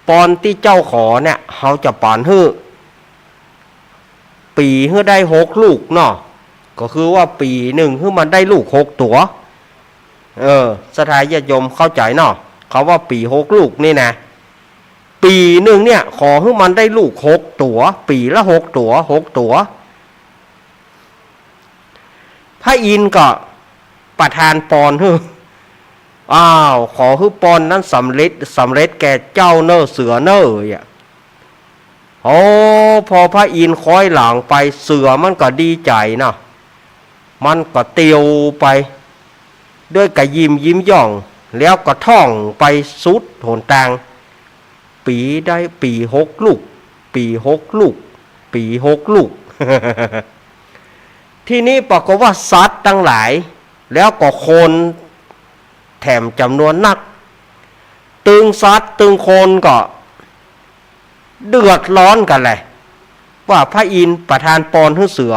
ปอนที่เจ้าขอเนี่ยเขาจะปอนให้ปีให้ได้6 ลูกเนาะก็คือว่าปีหนึ่งให้มันได้ลูก6 ตัวสถานญาติโยมเข้าใจเนาะเขาว่าปี6 ลูกนี่นะปีหนึ่งเนี่ยขอให้มันได้ลูก6 ตัวปีละ6 ตัว6 ตัวพระอินทร์ก็ประทานปอนให้ขอให้ปอนนั้นสำเร็จแก่เจ้าเนอเสือเนอพอพระอินทร์คอยหลังไปเสือมันก็ดีใจเนาะมันก็เตียวไปด้วยกระยิ้มย่องแล้วก็ท่องไปสุดหนทางปีได้ปี6 ลูกปี6 ลูกปี6 ลูก ที่นี้ปรากฏว่าสัตว์ทั้งหลายแล้วก็คนแถมจำนวนนักตึงสัตว์ตึงคนก็เดือดร้อนกันเลยว่าพระอินทร์ประทานปอนให้เสือ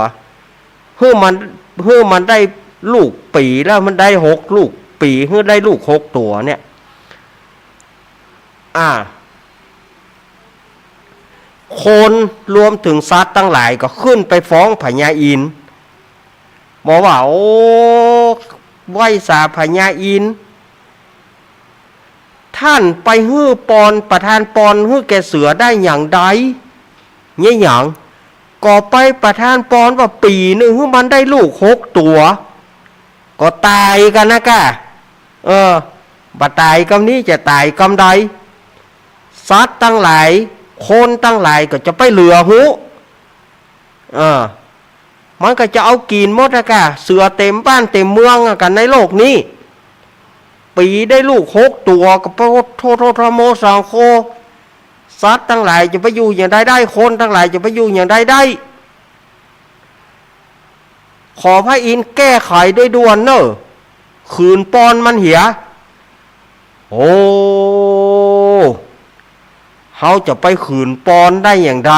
ให้มันได้ลูกปีแล้วมันได้6 ลูกปีให้ได้ลูก6 ตัวเนี่ยคนรวมถึงสัตว์ทั้งหลายก็ขึ้นไปฟ้องพญาอินทร์บอกว่าไหวสาพญาอินทร์ท่านไปฮื้อปอนประทานปอนฮื้อแกเสือได้อย่างใดเนี่ยอย่างก็ไปประทานปอนว่าปีหนึ่งฮื้อมันได้ลูก6 ตัวก็ตายกันนะกะบัดตายกำนี้จะตายกำใดสัตว์ตั้งหลายคนตั้งหลายก็จะไปเหลือหูมันก็จะเอากินหมดนะกะเสือเต็มบ้านเต็มเมืองกันในโลกนี้ปีได้ลูก6 ตัวก็พระโทโมสังโฆสัตว์ตั้งหลายจะไปอยู่อย่างใดได้คนตั้งหลายจะไปอยู่อย่างใดได้ขอพระอินทร์แก้ไขด้วยด่วนเนอะคืนปอนมันเหียเขาจะไปคืนปอนได้อย่างใด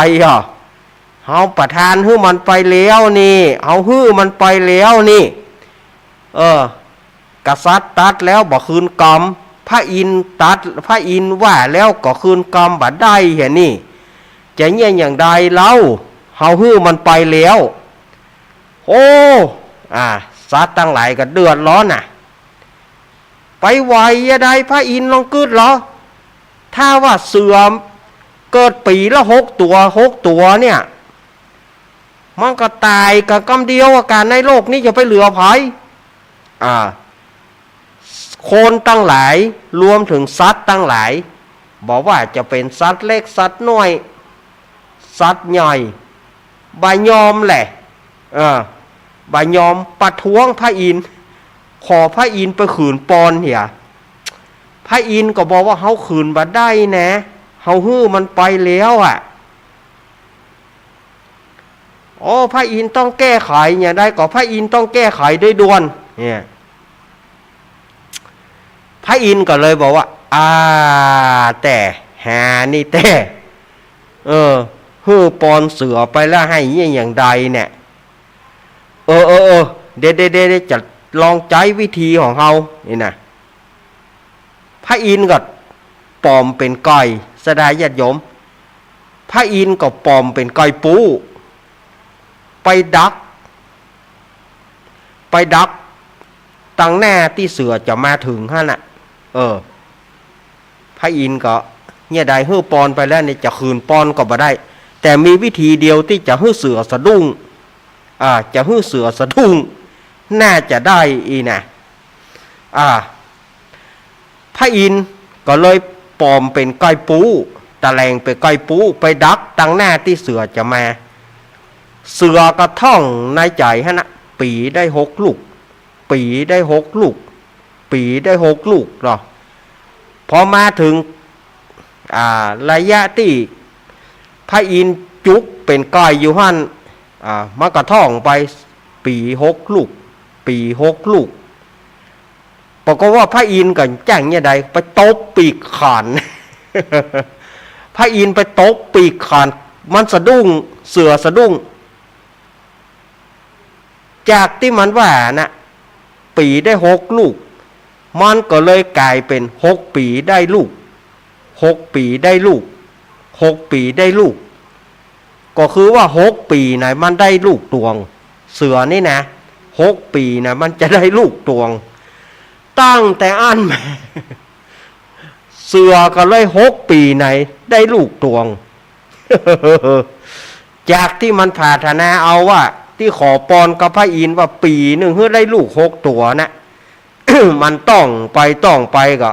เขาประทานฮื้อมันไปแล้วนี่เอาฮื้อมันไปแล้วนี่กษัตริย์ตัดแล้วบ่คืนกรรมพระอินทร์ตัดพระอินทร์ว่าแล้วก็คืนกรรมบ่ได้เห็นนี่จะเงี้ยอย่างใดเล่าเขาฮื้อมันไปแล้วสัตว์ตั้งหลายก็เดือดร้อนไปไหวยังไงพระอินทร์ลองกึดเหรอถ้าว่าเสือเกิดปีละ6 ตัวเนี่ยมันก็ตายกับกำเดียวอาการในโลกนี้จะไปเหลือไผคนตั้งหลายรวมถึงสัตว์ตั้งหลายบอกว่าจะเป็นสัตว์เล็กสัตว์น้อยสัตว์ใหญ่บายอมแหละบายอมประท้วงพระอินทร์ขอพระอินทร์ไปขืนปอนเหียพระอินทร์ก็บอกว่าเฮาขืนบ่ได้นะเฮาฮื้อมันไปแล้วพระอินทร์ต้องแก้ไขอย่างใดก็พระอินทร์ต้องแก้ไขด้วยด่วนเนี่ยพระอินทร์ก็เลยบอกว่าแต่หานี่แต่ฮื้อปอนเสือไปแล้วให้อย่างใดเนี่ยเดี๋ยวจะลองใช้วิธีของเขานี่นะพระอินทร์ก็ปลอมเป็นก้อยสดายญาติโยมพระอินทร์ก็ปลอมเป็นก้อยปูไปดักตั้งแน่ที่เสือจะมาถึงฮะน่ะพระอินทร์ก็เนี่ยใดฮื้อปอนไปแล้วเนี่ยจะคืนปอนก็บ่ได้แต่มีวิธีเดียวที่จะฮื้อเสือสะดุ้งจะฮื้อเสือสะดุ้งน่าจะได้นะพระอินทร์ก็เลยปลอมเป็นก้อยปูตะแลงไปก้อยปูไปดักตั้งหน้าที่เสือจะมาเสือก็ท่องในใจฮะนะปีได้6 ลูกปีได้6 ลูกปีได้6 ลูกหรอพอมาถึงระยะที่ พระอินทร์จุกเป็นก้อยอยู่หั่นมันก็ท่องไปปี6 ลูกปี6 ลูกบอกว่าพระอินทร์กันแจ้งเนี่ยใดไปตบปีกขาน พระอินทร์ไปตบปีกขานมันสะดุ้งเสือสะดุ้งจากที่มันว่านะปีได้6 ลูกมันก็เลยกลายเป็น6 ปีได้ลูก6 ปีได้ลูก6 ปีได้ลูกก็คือว่า6 ปีไหนมันได้ลูกตวงเสือนี่นะ6 ปีนะมันจะได้ลูกตวงตั้งแต่อันมาเสือก็เลย6 ปีไหนได้ลูกตวง จากที่มันปรารถนาเอาว่าที่ขอปอนกับพระอินทร์ว่าปีหนึ่งเพื่อได้ลูก6 ตัวนะ มันต้องไปก็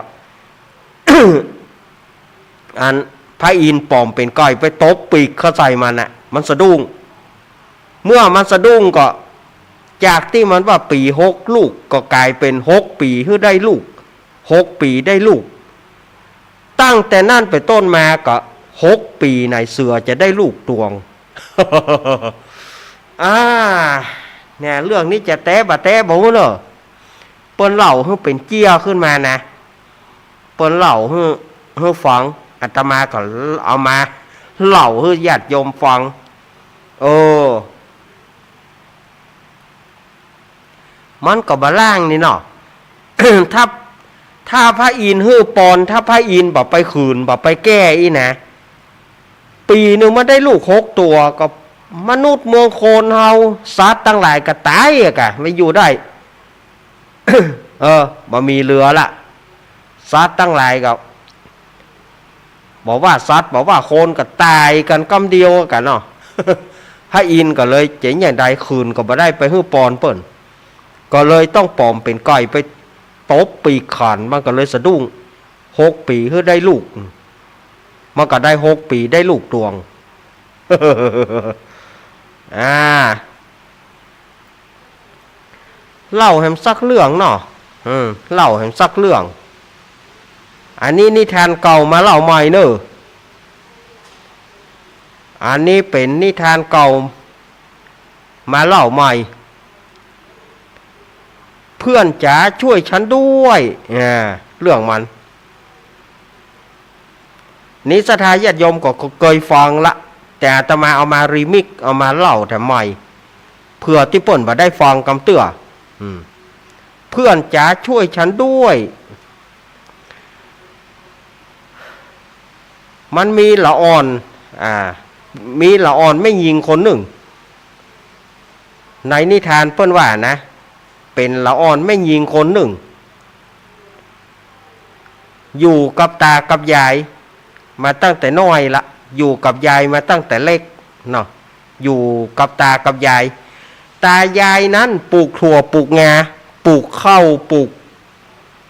อันพระอินทร์ปลอมเป็นก้อยไปตบปีกเข้าใส่มันน่ะมันสะดุ้งเมื่อมันสะดุ้งก็จากที่มันว่าปี6 ลูกก็กลายเป็น6 ปีเพื่อได้ลูก6 ปีได้ลูกตั้งแต่นั่นไปต้นมาก็6 ปีในเสือจะได้ลูกตวง เนี่ยเรื่องนี้จะแต้บะแต้บ่เนอะเปิ้นเล่าให้เป็นเจี้ยขึ้นมานะเปิ้นเล่าให้ฟังอาตมาก็เอามาเล่าให้ญาติโยมฟังมันก็บ่ล่างนี่เนาะ ถ้าพระอินทร์ฮื้อปอนถ้าพระอินทร์บ่ไปคืนบ่ไปแก้อีนะปีหนึ่งมันได้ลูก6 ตัวก็มนุษย์เมืองโคนเฮาสัตว์ตั้งหลายก็ตายอะกะไม่อยู่ได้ บ่มีเรือละสัตว์ตั้งหลายก็บอกว่าสัตว์บอกว่าโคนก็ตายกันกำเดียวกันเนาะ พระอินทร์ก็เลยเจ๋งอย่างใดคืนก็บ่ได้ไปฮื้อปอนเปิ้นก็เลยต้องปลอมเป็นก้อยไปตบปีกขันมันก็เลยสะดุ้ง6 ปีเพื่อได้ลูกมันก็ได้6 ปีได้ลูกตวง เล่าให้สักเรื่องเนาะเล่าให้สักเรื่องอันนี้นิทานเก่ามาเล่าใหม่เนอะอันนี้เป็นนิทานเก่ามาเล่าใหม่เพื่อนจ๋าช่วยฉันด้วยเรื่องมันนิสทาญาติโยมก็เคยฟังละแต่อาตมาเอามารีมิกเอามาเล่าแต่ใหม่เพื่อที่เปิ้นบ่ได้ฟังกำเตื้อเพื่อนจ๋าช่วยฉันด้วยมันมีละอ่อนมีละอ่อนไม่ยิงคนหนึ่งในนิทานเปิ้นว่านะเป็นละอ่อนไม่ยิงคนหนึ่งอยู่กับตากับยายมาตั้งแต่น้อยละอยู่กับยายมาตั้งแต่เล็กเนาะอยู่กับตากับยายตายายนั้นปลูกถั่วปลูกงาปลูกข้าวปลูก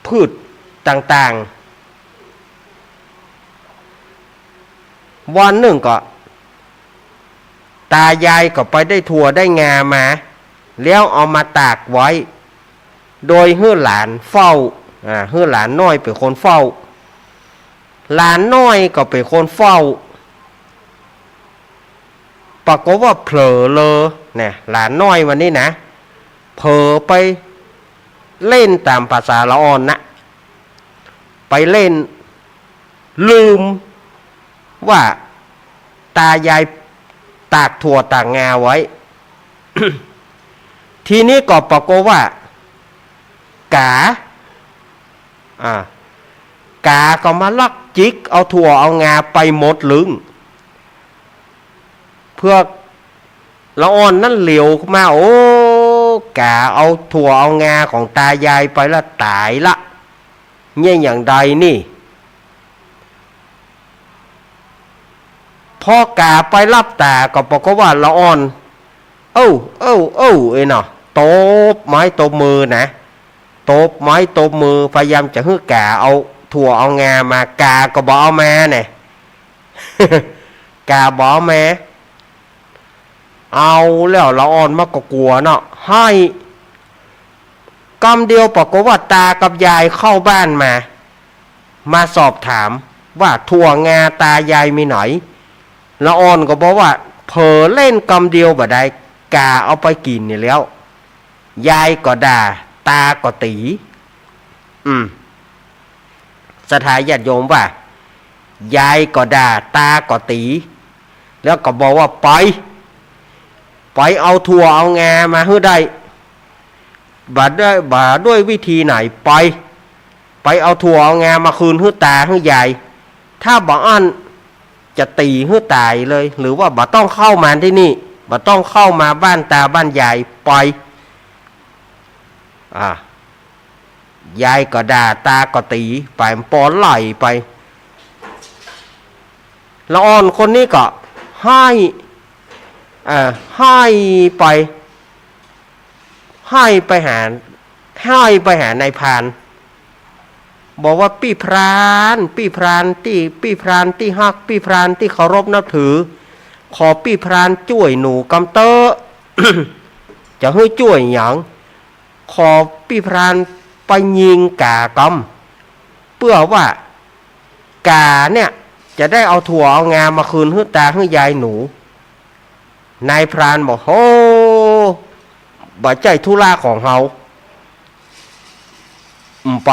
พืชต่างๆวันหนึ่งก็ตายายก็ไปได้ถั่วได้งามาแล้วเอามาตากไว้โดยให้หลานเฝ้าให้หลานน้อยเป็นคนเฝ้าหลานน้อยก็เป็นคนเฝ้าปรากฏว่าเผลอเลยเนี่ยหลานน้อยวันนี้นะเผลอไปเล่นตามภาษาละอ่อนนะไปเล่นลืมว่าตายายตากถั่วตากงาไว้ ทีนี้ก็ปรากฏว่ากาก็มาลักจิกเอาถั่วเอางาไปหมดลึงเพื่อละอ่อนนั่นเหลียวมาโอ้กาเอาถั่วเอางาของตายายไปละตายละเนี่ยอย่างใดนี่พอกาไปรับตาก็บอกว่าละอ่อนเอ้ยเนาะตบไม้ตบมือนะตบไม้ตบมือพยายามจะให้กาเอาถั่วเอางามากาก็บอกเอามาเนี่ย กาบอกมาเอาแล้วละอ่อนมากก็กลัวเนาะให้กำเดียวปรากฏว่าตากับยายเข้าบ้านมาสอบถามว่าถั่วงาตายายมีไหน ละอ่อนก็บอกว่าเผลอเล่นกำเดียวบ่ได้กาเอาไปกินนี่แล้วยายก็ด่าตาก็ตีสถาญาติโยมว่ายายก็ด่าตาก็ตีแล้วก็บอกว่าไปเอาถั่วเอางามาให้ได้บ่าด้วยวิธีไหนไปเอาถั่วเอางามาคืนให้ตาให้ยายถ้าบ่อันจะตีให้ตายเลยหรือว่าบ่ต้องเข้ามาที่นี่บ่ต้องเข้ามาบ้านตาบ้านยายยายก็ด่าตาก็ตีไปปอนไหลไปละอ่อนคนนี้ก็ให้ไปหานายพรานบอกว่าปี้พรานที่ฮักปี้พรานที่เคารพนับถือขอปี้พรานช่วยหนูกำเตอ จะให้ช่วยหยังขอปี้พรานไปยิงกากำเพื่อว่ากาเนี่ยจะได้เอาถั่วเอางามาคืนให้ตาให้ยายหนูนายพรานบอกโอ้บ่ใจธุระของเฮาไป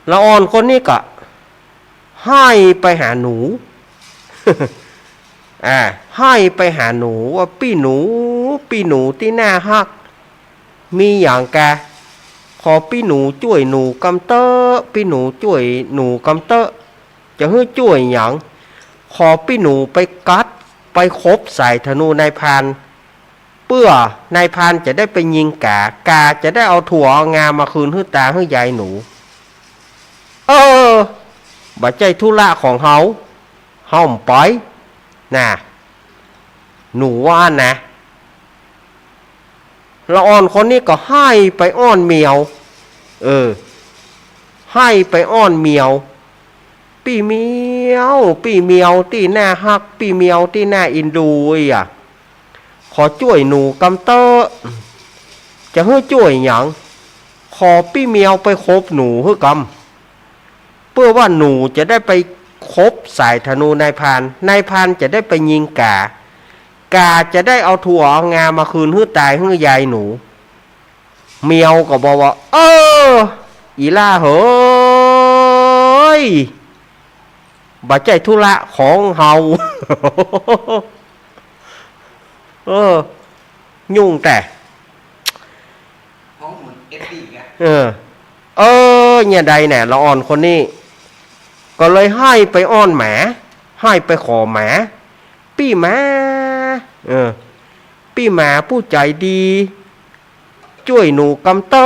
ละอ่อนคนนี้ก็ให้ไปหาหนู ให้ไปหาหนูว่าปี้หนูที่หน้าฮักมีอย่างแกขอปี้หนูช่วยหนูกำเตอปี้หนูช่วยหนูกำเตอจะให้ช่วยอย่างขอปี้หนูไปกัดไปคบใส่ธนูนายพรานเพื่อนายพรานจะได้ไปยิงกาจะได้เอาถั่วเอางามาคืนให้ตาให้ยายหนูบ่ใจธุระของเฮาไปน่ะหนูว่านะละอ่อนคนนี้ก็ให้ไปอ้อนเมียวให้ไปอ้อนเมียวปี้เมียวที่หน้าฮักปี้เมียวที่หน้าอินดูขอช่วยหนูกำเตอจะให้ช่วยหยังขอปี้เมียวไปคบหนูให้กำเพื่อว่าหนูจะได้ไปคบสายธนูนายพรานจะได้ไปยิงกาจะได้เอาถั่วเอางามาคืนให้ตายให้ยายหนูเมียวก็บอกว่าอีล่าเฮ้ยบ่ใจธุระของเฮา ยุ่งแต่ห้องหมุนเอฟดีอ่ะเนี่ยใดเนี่ยละอ่อนคนนี้ก็เลยให้ไปอ้อนหมาให้ไปขอหมาปี้หมาปี้หมาผู้ใจดีช่วยหนูกำเตอ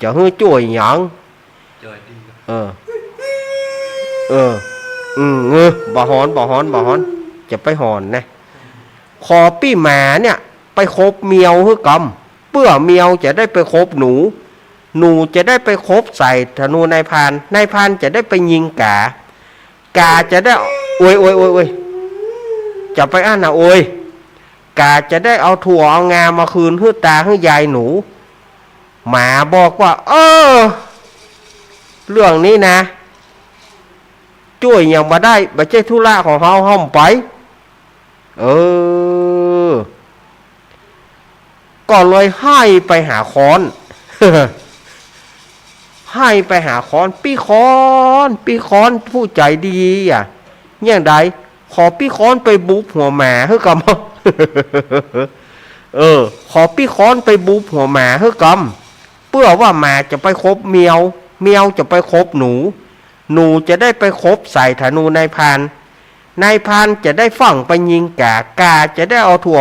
จะให้ช่วยหยังบ่ฮอนจะไปหอนนะขอปี้หมาเนี่ยไปคบเมียวให้กำเพื่อเมียวจะได้ไปคบหนูจะได้ไปคบใส่ธนูนายพรานจะได้ไปยิงกาจะได้โอ้ยจะไปนะกาจะได้เอาถั่วเอางามาคืนให้ตาให้ยายหนูหมาบอกว่าเรื่องนี้นะช่วยอย่างมาได้บ่ใช่ธุระของเฮาไปก็เลยให้ไปหาค้อน ให้ไปหาค้อนปี้ค้อนผู้ใจดีอย่างใดขอปี้ค้อนไปบุบหัวหมาให้กำ ขอปี้ค้อนไปบุบหัวหมาให้กำเพื่อว่าหมาจะไปคบเมียวจะไปคบหนูจะได้ไปคบใส่ธนูนายพรานจะได้ฝังไปยิงกาจะได้เอาถั่ว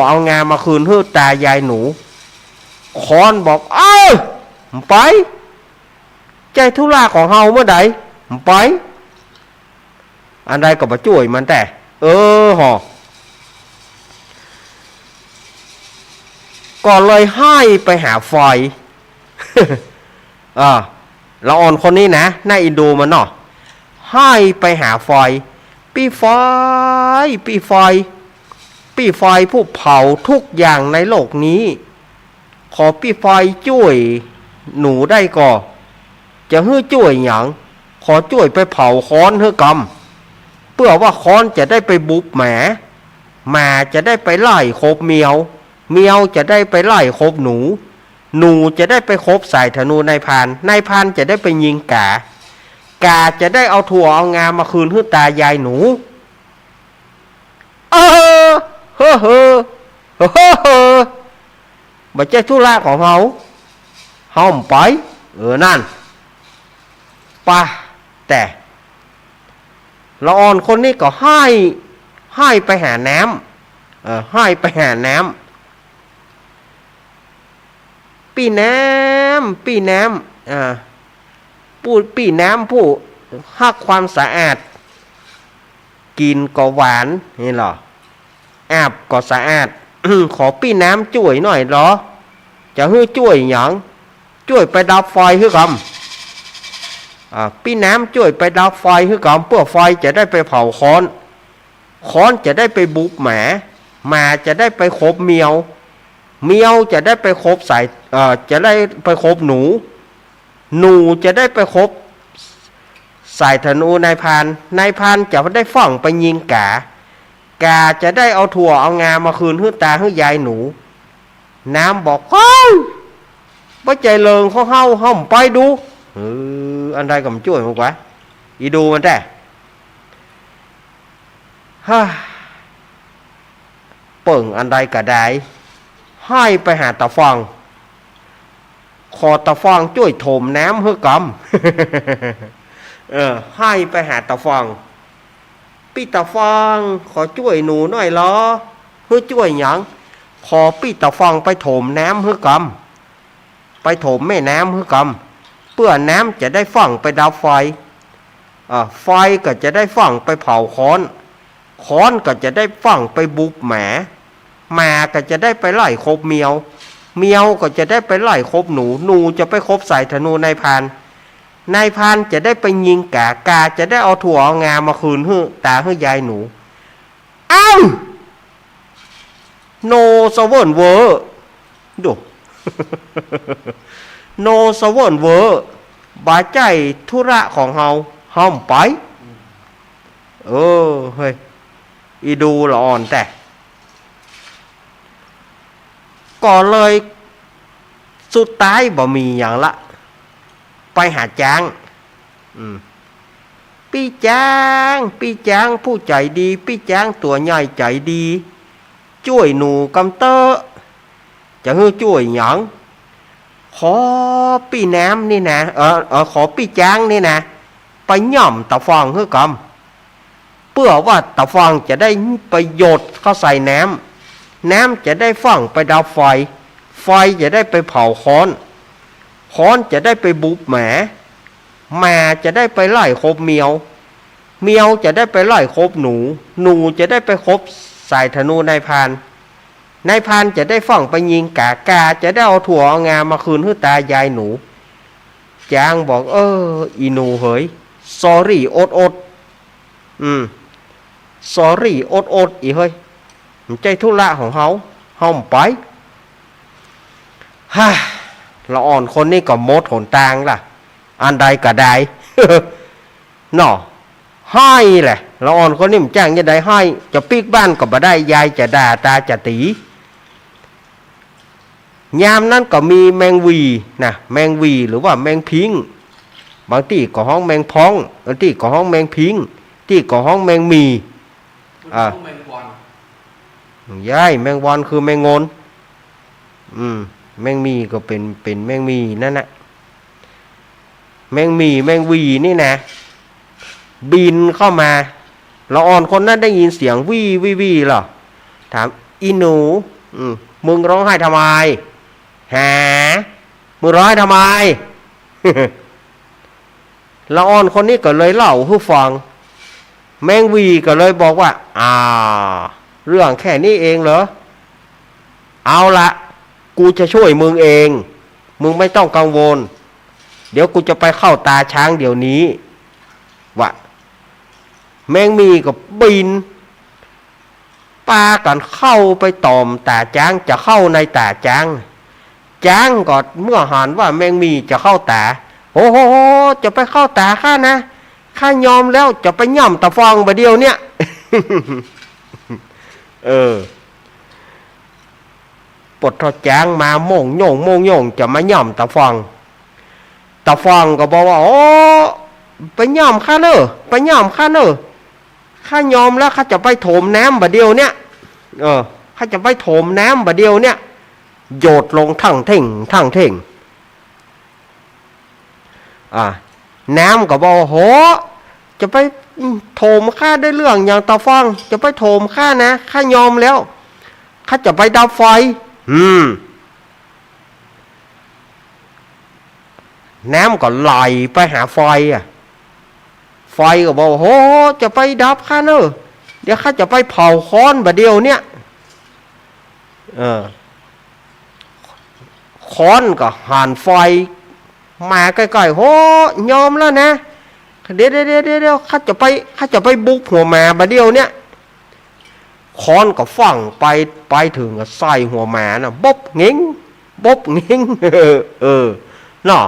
เอางามาคืนให้ตายายหนูค้อนบอกไปใจธุระของเฮาเมื่อใดไปอันใดก็มาช่วยมันแต่ก็เลยให้ไปหาไฟ ละอ่อนคนนี้นะหน้าอินโดมันเนาะให้ไปหาไฟปี้ไฟผู้เผาทุกอย่างในโลกนี้ขอปี้ไฟช่วยหนูได้ก่อ จะฮื้อจ้วยหยังขอจ้วยไปเผาค้อนฮื้อกำเพื่อว่าค้อนจะได้ไปบุบแหมจะได้ไปไล่คบเมียวเมียวจะได้ไปไล่คบหนูหนูจะได้ไปคบสายธนูนายพรานจะได้ไปยิงกาจะได้เอาถั่วเอางามาคืนฮื้อตายายหนูเฮ้อบ่ใช่ธุระของเขาไม่ไปนั่นป่ะแต่ละออนคนนี้ก็ให้ไปหาน้ำให้ไปหาน้ำปีน้ำปีน้ำผู้ฮักความสะอาดกินก็หวานนี่หรออาบก็สะอาด ขอปีน้ำช่วยหน่อยเหรอจะฮื้อช่วยหยังช่วยไปดับไฟฮื้อกำปีน้ำช่วยไปดับไฟฮื้อกำเพื่อไฟจะได้ไปเผาค้อนจะได้ไปบุบแหมจะได้ไปคบเมียวจะได้ไปคบจะได้ไปคบหนูจะได้ไปคบสายธนูนายพรานจะได้ฟ่องไปยิงกาจะได้เอาถั่วเอางามาคืนฮื้อตาฮื้อยายหนูน้ำบอกเฮ้ยบ่ใจเลิงเขาเฮาไปดูอันใดก็มันช่วยมากกว่าอีดูมันได้เปิ่งอันใดก็ได้ให้ไปหาตาฟองขอตาฟองช่วยถมน้ำฮื้อกำให้ไปหาตาฟองพี่ตาฟองขอช่วยหนูหน่อยเหรอฮื้อช่วยหยังขอพี่ตาฟองไปถมน้ำฮื้อกำไปถมแม่น้ำฮื้อกำเพื่อน้ำจะได้ฟ่องไปดับไฟไฟก็จะได้ฟ่องไปเผาค้อนก็จะได้ฟ่องไปบุบแหมก็จะได้ไปไล่คบเมียวก็จะได้ไปไล่คบหนูจะไปคบสายธนูนายพรานจะได้ไปยิงกาจะได้เอาถั่วเอางามาคืนฮื้อตาฮื้อยายหนูโนสวอนเวอร์ดู โนสวอนเวอร์บาใจธุระของเฮาไปเฮ้ยอีดูละอ่อนแต่ก็เลยสุดท้ายบ่มีอย่างละไปหาจ้างพี่จ้างผู้ใจดีพี่จ้างตัวใหญ่ใจดีช่วยหนูกำเตอจะฮื้อช่วยหยังขอพี่น้ำนี่นะขอพี่จ้างนี่นะไปย่อมตะฟองฮื้อกำเพื่อว่าตะฟองจะได้ประโยชน์เข้าใส่น้ำจะได้ฟ่องไปดับไฟจะได้ไปเผาค้อนจะได้ไปบุบแหมจะได้ไปไล่คบเมียวจะได้ไปไล่คบหนูจะได้ไปคบสายธนูนายพรานจะได้ฟ่องไปยิงกาจะได้เอาถั่วเอางามาคืนฮื้อตายายหนูจางบอกอีหนูเฮ้ย sorry อดsorry อดอีเฮ้ยมันใจธุระของเฮาไปละอ่อนคนนี้ก็มดหนตางล่ะอันใดก็ได้ น่อให้แหละละอ่อนคนนี้มันจ้างยังไดให้จะปีกบ้านก็บ่ได้ยายจะด่าตาจะตียามนั้นก็มีแมงวีนะแมงวีหรือว่าแมงพิงบางที่ก็ห้องแมงพองบางที่ก็ห้องแมงพิงที่ก็ห้องแมงมีแมงวัน ยายแมงวันคือแมงงนแมงมีก็เป็นแมงมีนั่นนะแมงมีแมงวีนี่นะบินเข้ามาละอ่อนคนนั้นได้ยินเสียงวี่เหรอถามอีหนูมึงร้องไห้ทำไมมึงร้องไห้ทำไม ละอ่อนคนนี้ก็เลยเล่าให้ฟังแมงวีก็เลยบอกว่าเรื่องแค่นี้เองเหรอเอาละกูจะช่วยมึงเองมึงไม่ต้องกังวลเดี๋ยวกูจะไปเข้าตาช้างเดี๋ยวนี้วะแมงมีก็บินปากันเข้าไปตอมตาช้างจะเข้าในตาช้างก็เมื่อหันว่าแมงมีจะเข้าตา โอ้โหจะไปเข้าตาข้านะข้ายอมแล้วจะไปย่อมตะฟองบะเดียวเนี่ย ปดทอดจางมาโมงโยงจะมาย่อมตะฟองก็บอกว่าโอ้ไปย่อมข้าเนอะไปย่อมข้าเนอะข้ายอมแล้วข้าจะไปโถมน้ำบะเดียวเนี่ยข้าจะไปโถมน้ำบะเดียวเนี่ยโยดลงทั้งเท่งน้ำก็บอกโหจะไปโถมข้าได้เรื่องอย่างตะฟองจะไปโถมข้านะข้ายอมแล้วข้าจะไปดับไฟน้ำก็ไหลไปหาไฟไฟก็บอกโหจะไปดับข้าเนอะเดี๋ยวข้าจะไปเผาค้อนบะเดียวเนี่ยค้อนก็หันไฟมาใกล้ๆโหยอมแล้วนะเดี๋ยวข้าจะไปบุกหัวแม่บะเดียวเนี่ยค้อนก็ฝังไปถึงก็ใส่หัวแม่น่ะบ๊บเงิ้งเนาะ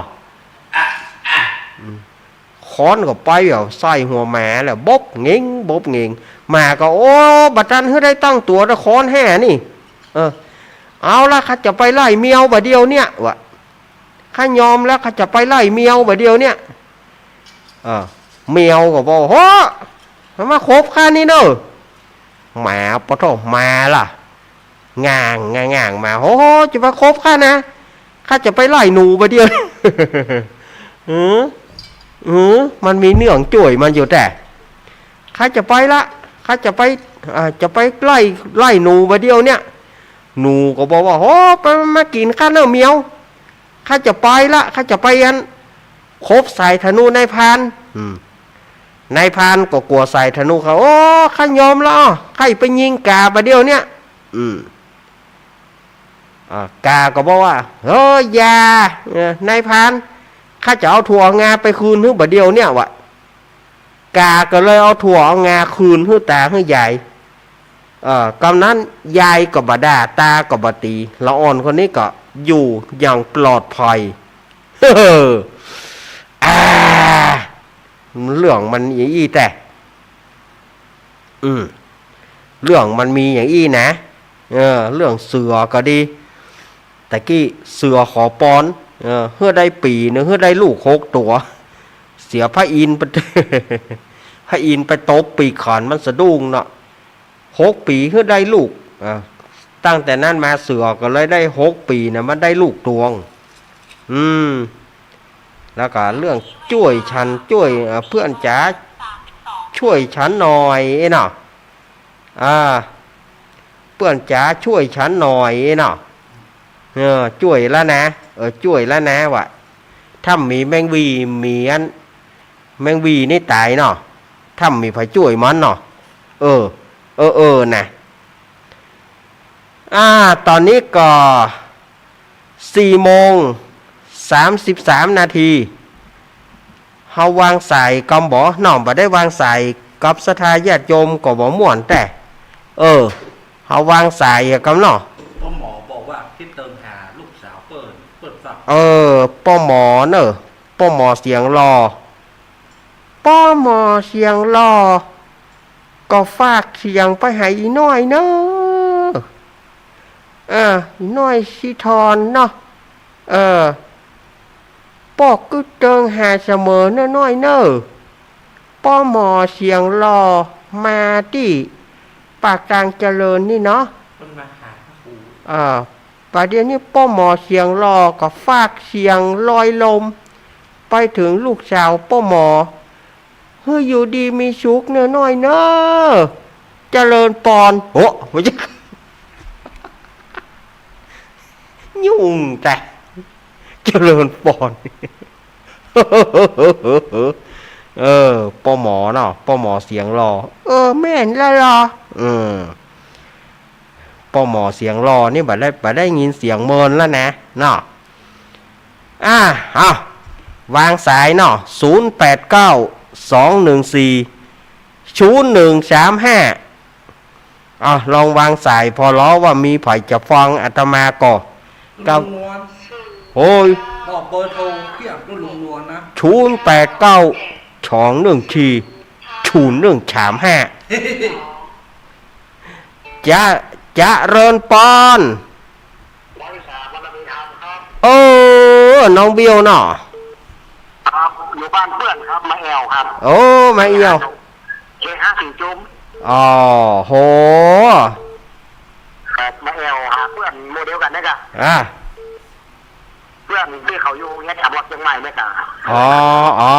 ค้อนก็ไปแบบใส่หัวแม่แหละบ๊บเงิ้งมาก็โอ้บัดนั้นเฮ้ยได้ตั้งตัวแล้วค้อนแห่นี่เอาละข้าจะไปไล่เมียวบะเดียวเนี่ยวะข้ายอมแล้วข้าจะไปไล่เมียวบะเดียวเนี่ยเมียวก็บอกโหมาคบข้านี่เนอะหมาปะโถมาล่ะง่างมาโหจะมาคบข้านะข้าจะไปไล่หนูบะเดียวมันมีเนื่องจ่วยมันอยู่แต่ข้าจะไปละข้าจะไปไล่หนูบะเดียวเนี่ยหนูก็บอกว่าโหมากินข้าเนอะเมียวข้าจะไปละข้าจะไปยันคบใส่ธนูนายพรานนายพรานก็กลัวใส่ธนูเขาโอ้ข้ายอมแล้วใครไปยิงกาบะเดียวเนี่ยกาก็บอกว่าเฮ้ยยานายพรานข้าจะเอาถั่วงาไปคืนให้บะเดียวเนี่ยวะกาก็เลยเอาถั่วเอางาคืนให้ตาให้ยายกำนั้นยายก็บด่าตาก็บตีละอ่อนคนนี้ก็อยู่อย่างปลอดภัยเรื่องมันอย่างอี้แต่เรื่องมันมีอย่างอี้นะเรื่องเสือก็ดีแต่กี้เสือขอปอนเพื่อได้ปีนึงเพื่อได้ลูก6 ตัวเสียพระอินทร์พระอินทร์ไปตบปีกขานมันสะดุ้งเนาะ6 ปีเพื่อได้ลูกตั้งแต่นั้นมาเสือก็เลยได้6 ปีนะมันได้ลูกตวงแล้วก็เรื่องช่วยฉันช่วยเพื่อนจ๋าช่วยฉันหน่อยเนาะเพื่อนจ๋าช่วยฉันหน่อยเนาะช่วยแล้วนะช่วยแล้วนะวะถ้ามีแมงวีมีอันแมงวีนี่ตายเนาะถ้ามีไผช่วยมันเนาะนะตอนนี้ก็4:33 นาทีเฮาวางสายกำบ่น้องบ่ได้วางสายกับศรัทธาญาติโยมก็บ่ม่วนแต่เฮาวางสายกำเนาะพ่อหมอบอกว่าที่เติมหาลูกสาวเปิดฝักป้อหมอเนอะป้อหมอเสียงรอป้อหมอเสียงรอก็ฝากเสียงไปให้อีน้อยเนอะอีน้อยสิทอนเนาะปอกก็เติงหาเสมอน้อยเนอะป้อหมอเสียงรอมาที่ปากกลางเจริญนี่เนาะมันมาหาครูประเดี๋ยวนี้ป้อหมอเสียงรอก็ฝากเสียงลอยลมไปถึงลูกสาวป้อหมอเฮ้ยอยู่ดีมีสุขเนอะน้อยเนอะเจริญปอนโอ้ไม่ใช่ยุ่งแต่เจริญปอนป้อหมอเนาะป้อหมอเสียงรอแม่นละรอป้อหมอเสียงรอนี่บัดได้ยินเสียงเมินแล้วนะเนาะวางสายเนาะ0892140135ลองวางสายพอล้อว่ามีไผจะฟังอาตมาก่อกับโอ้ยบอก เบอร์โทรเพียงก็ลุงนวลนะ 089 214 จะเริญปอน เออน้องเบียวเนาะ ครับอยู่บ้านเพื่อนครับมาแอลครับ โอ้มาเอียว K54 จุ้ม อ๋อโห ครับมาแอลหาเพื่อนโมเดลกันนะครับ อ่ะ เพื่อนที่เขาอยู่เนี่ยขับรถเชียงใหม่เนี่ยครับ อ๋อ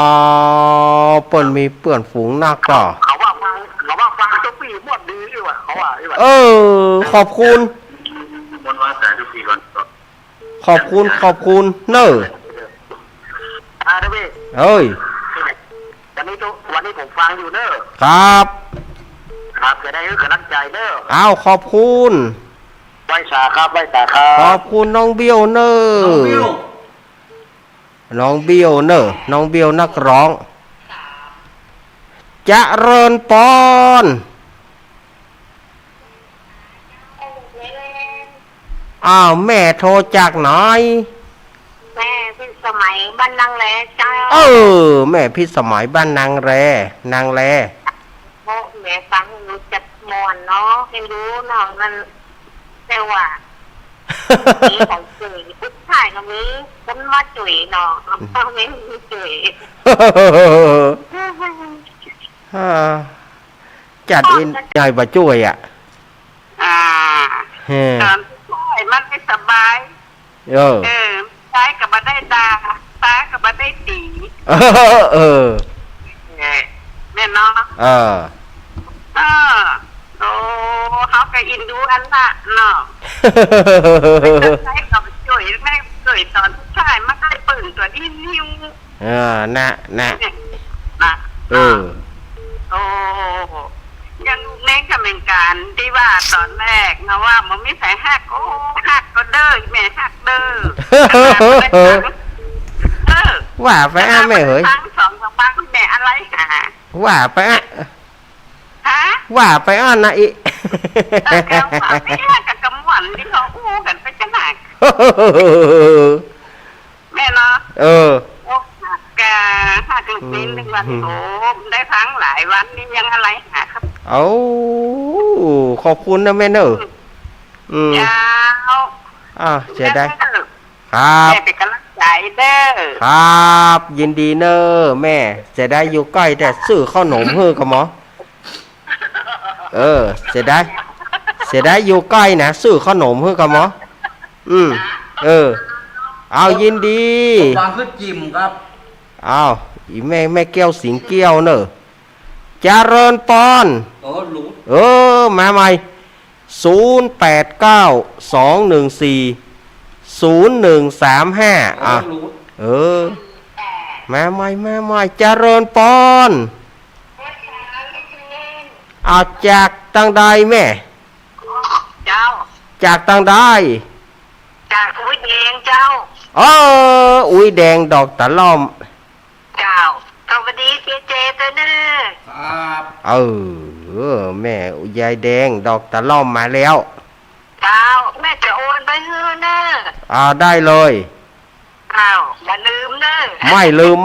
เปิ้นมีเปื่อนฝูงนักก็ เขาว่าฟังเจ้าปีมวดดีด้วยว่ะเขาว่าด้วยว่ะ เออขอบคุณ มันว่าแต่ทุกปีก่อน ขอบคุณเนอะ เด้อพี่ เอ้ย วันนี้ผมฟังอยู่เนอะ ครับ ครับจะได้ให้กำลังใจเนอะ อ้าวขอบคุณ ไหว้สาครับไหว้สาครั ขอ บบ คุณน้องเบียวเนอะ น้องบิว น้องเบียวเนอะน้องเบียวนักร้องจะเริญปอนอ้าวแม่โทรจากไหน แม่เป็นสมัยบ้านนางแลเจ้า เออแม่พิสมัยบ้านนางแรโมแม่ฟังรู้จักมอนเนาะเห็นรู้เนาะมันแต่ว่ามีของจุ๋ยผู้ชายก็มีคนมาจุ๋ยเนาะพ่อไม่มีจุ๋ย ฮ่าจัดอินใหญ่บะช่วยอ่ะ อ่า เฮ้ ตอนที่ช่วยมันไม่สบาย เออ ซ้ายกับมาได้ตาซ้ายกับมาได้ตี เออ แม่เนาะ เออ โอ้เขาก็อินดูอันละเนาะ ใช้กับจุ๋ยแม่จุ๋ยตอนผู้ชายมันได้ปืนตัวที่นิ้ว นะ นะ เออ โอ้ยังเน้นกับเป็นการที่ว่าตอนแรกนะว่ามันไม่ใส่หักก็เด้อแม่หักเด้อ ว่าไปอ่ะแม่เฮ้ย ทั้งสองสบ้างแม่อะไรหา ว่าไปอ่ะ ฮะ ว่าไปอ่ะนะอี แกว่าแม่กับกำหวันที่เขาอู้กันไปจะหนักแม่เนาะ เออ โอ้หักลูกนิ้นหนึ่งวันโถได้ทั้งหลายวันนี่ยังอะไรหาครับ เอาขอบคุณนะแม่เนอะอืม ยาว เสียได้ ครับ แม่เป็นกำลังใจเด้อ ครับ ยินดีเนอะแม่เสียได้อยู่ใกล้แต่ซื้อข้าวหนมเฮือกับหมอเสียได้อยู่ใกล้นะซื้อข้าวหนมเฮือกับหมอเอายินดี วางขึ้นจิมครับ เอาอีแม่แก้วสิงเกี้ยวเนอะเจริญปอน หลุด มาใหม่0892140135หลุด มาใหม่เจริญปอนเอาจากตังใดแม่ เจ้า จากตังใด จากอุ้ยเองเจ้า อุ้ยแดงดอกตะล่อม เจ้าสวัสดีเจเจตัวเน้อ ครับ แม่ยายแดงดอกตะล่อมมาแล้ว เจ้าแม่จะโอนไปเฮือเน้อ ได้เลย อ้าวอย่าลืมเน้อ ไม่ลืม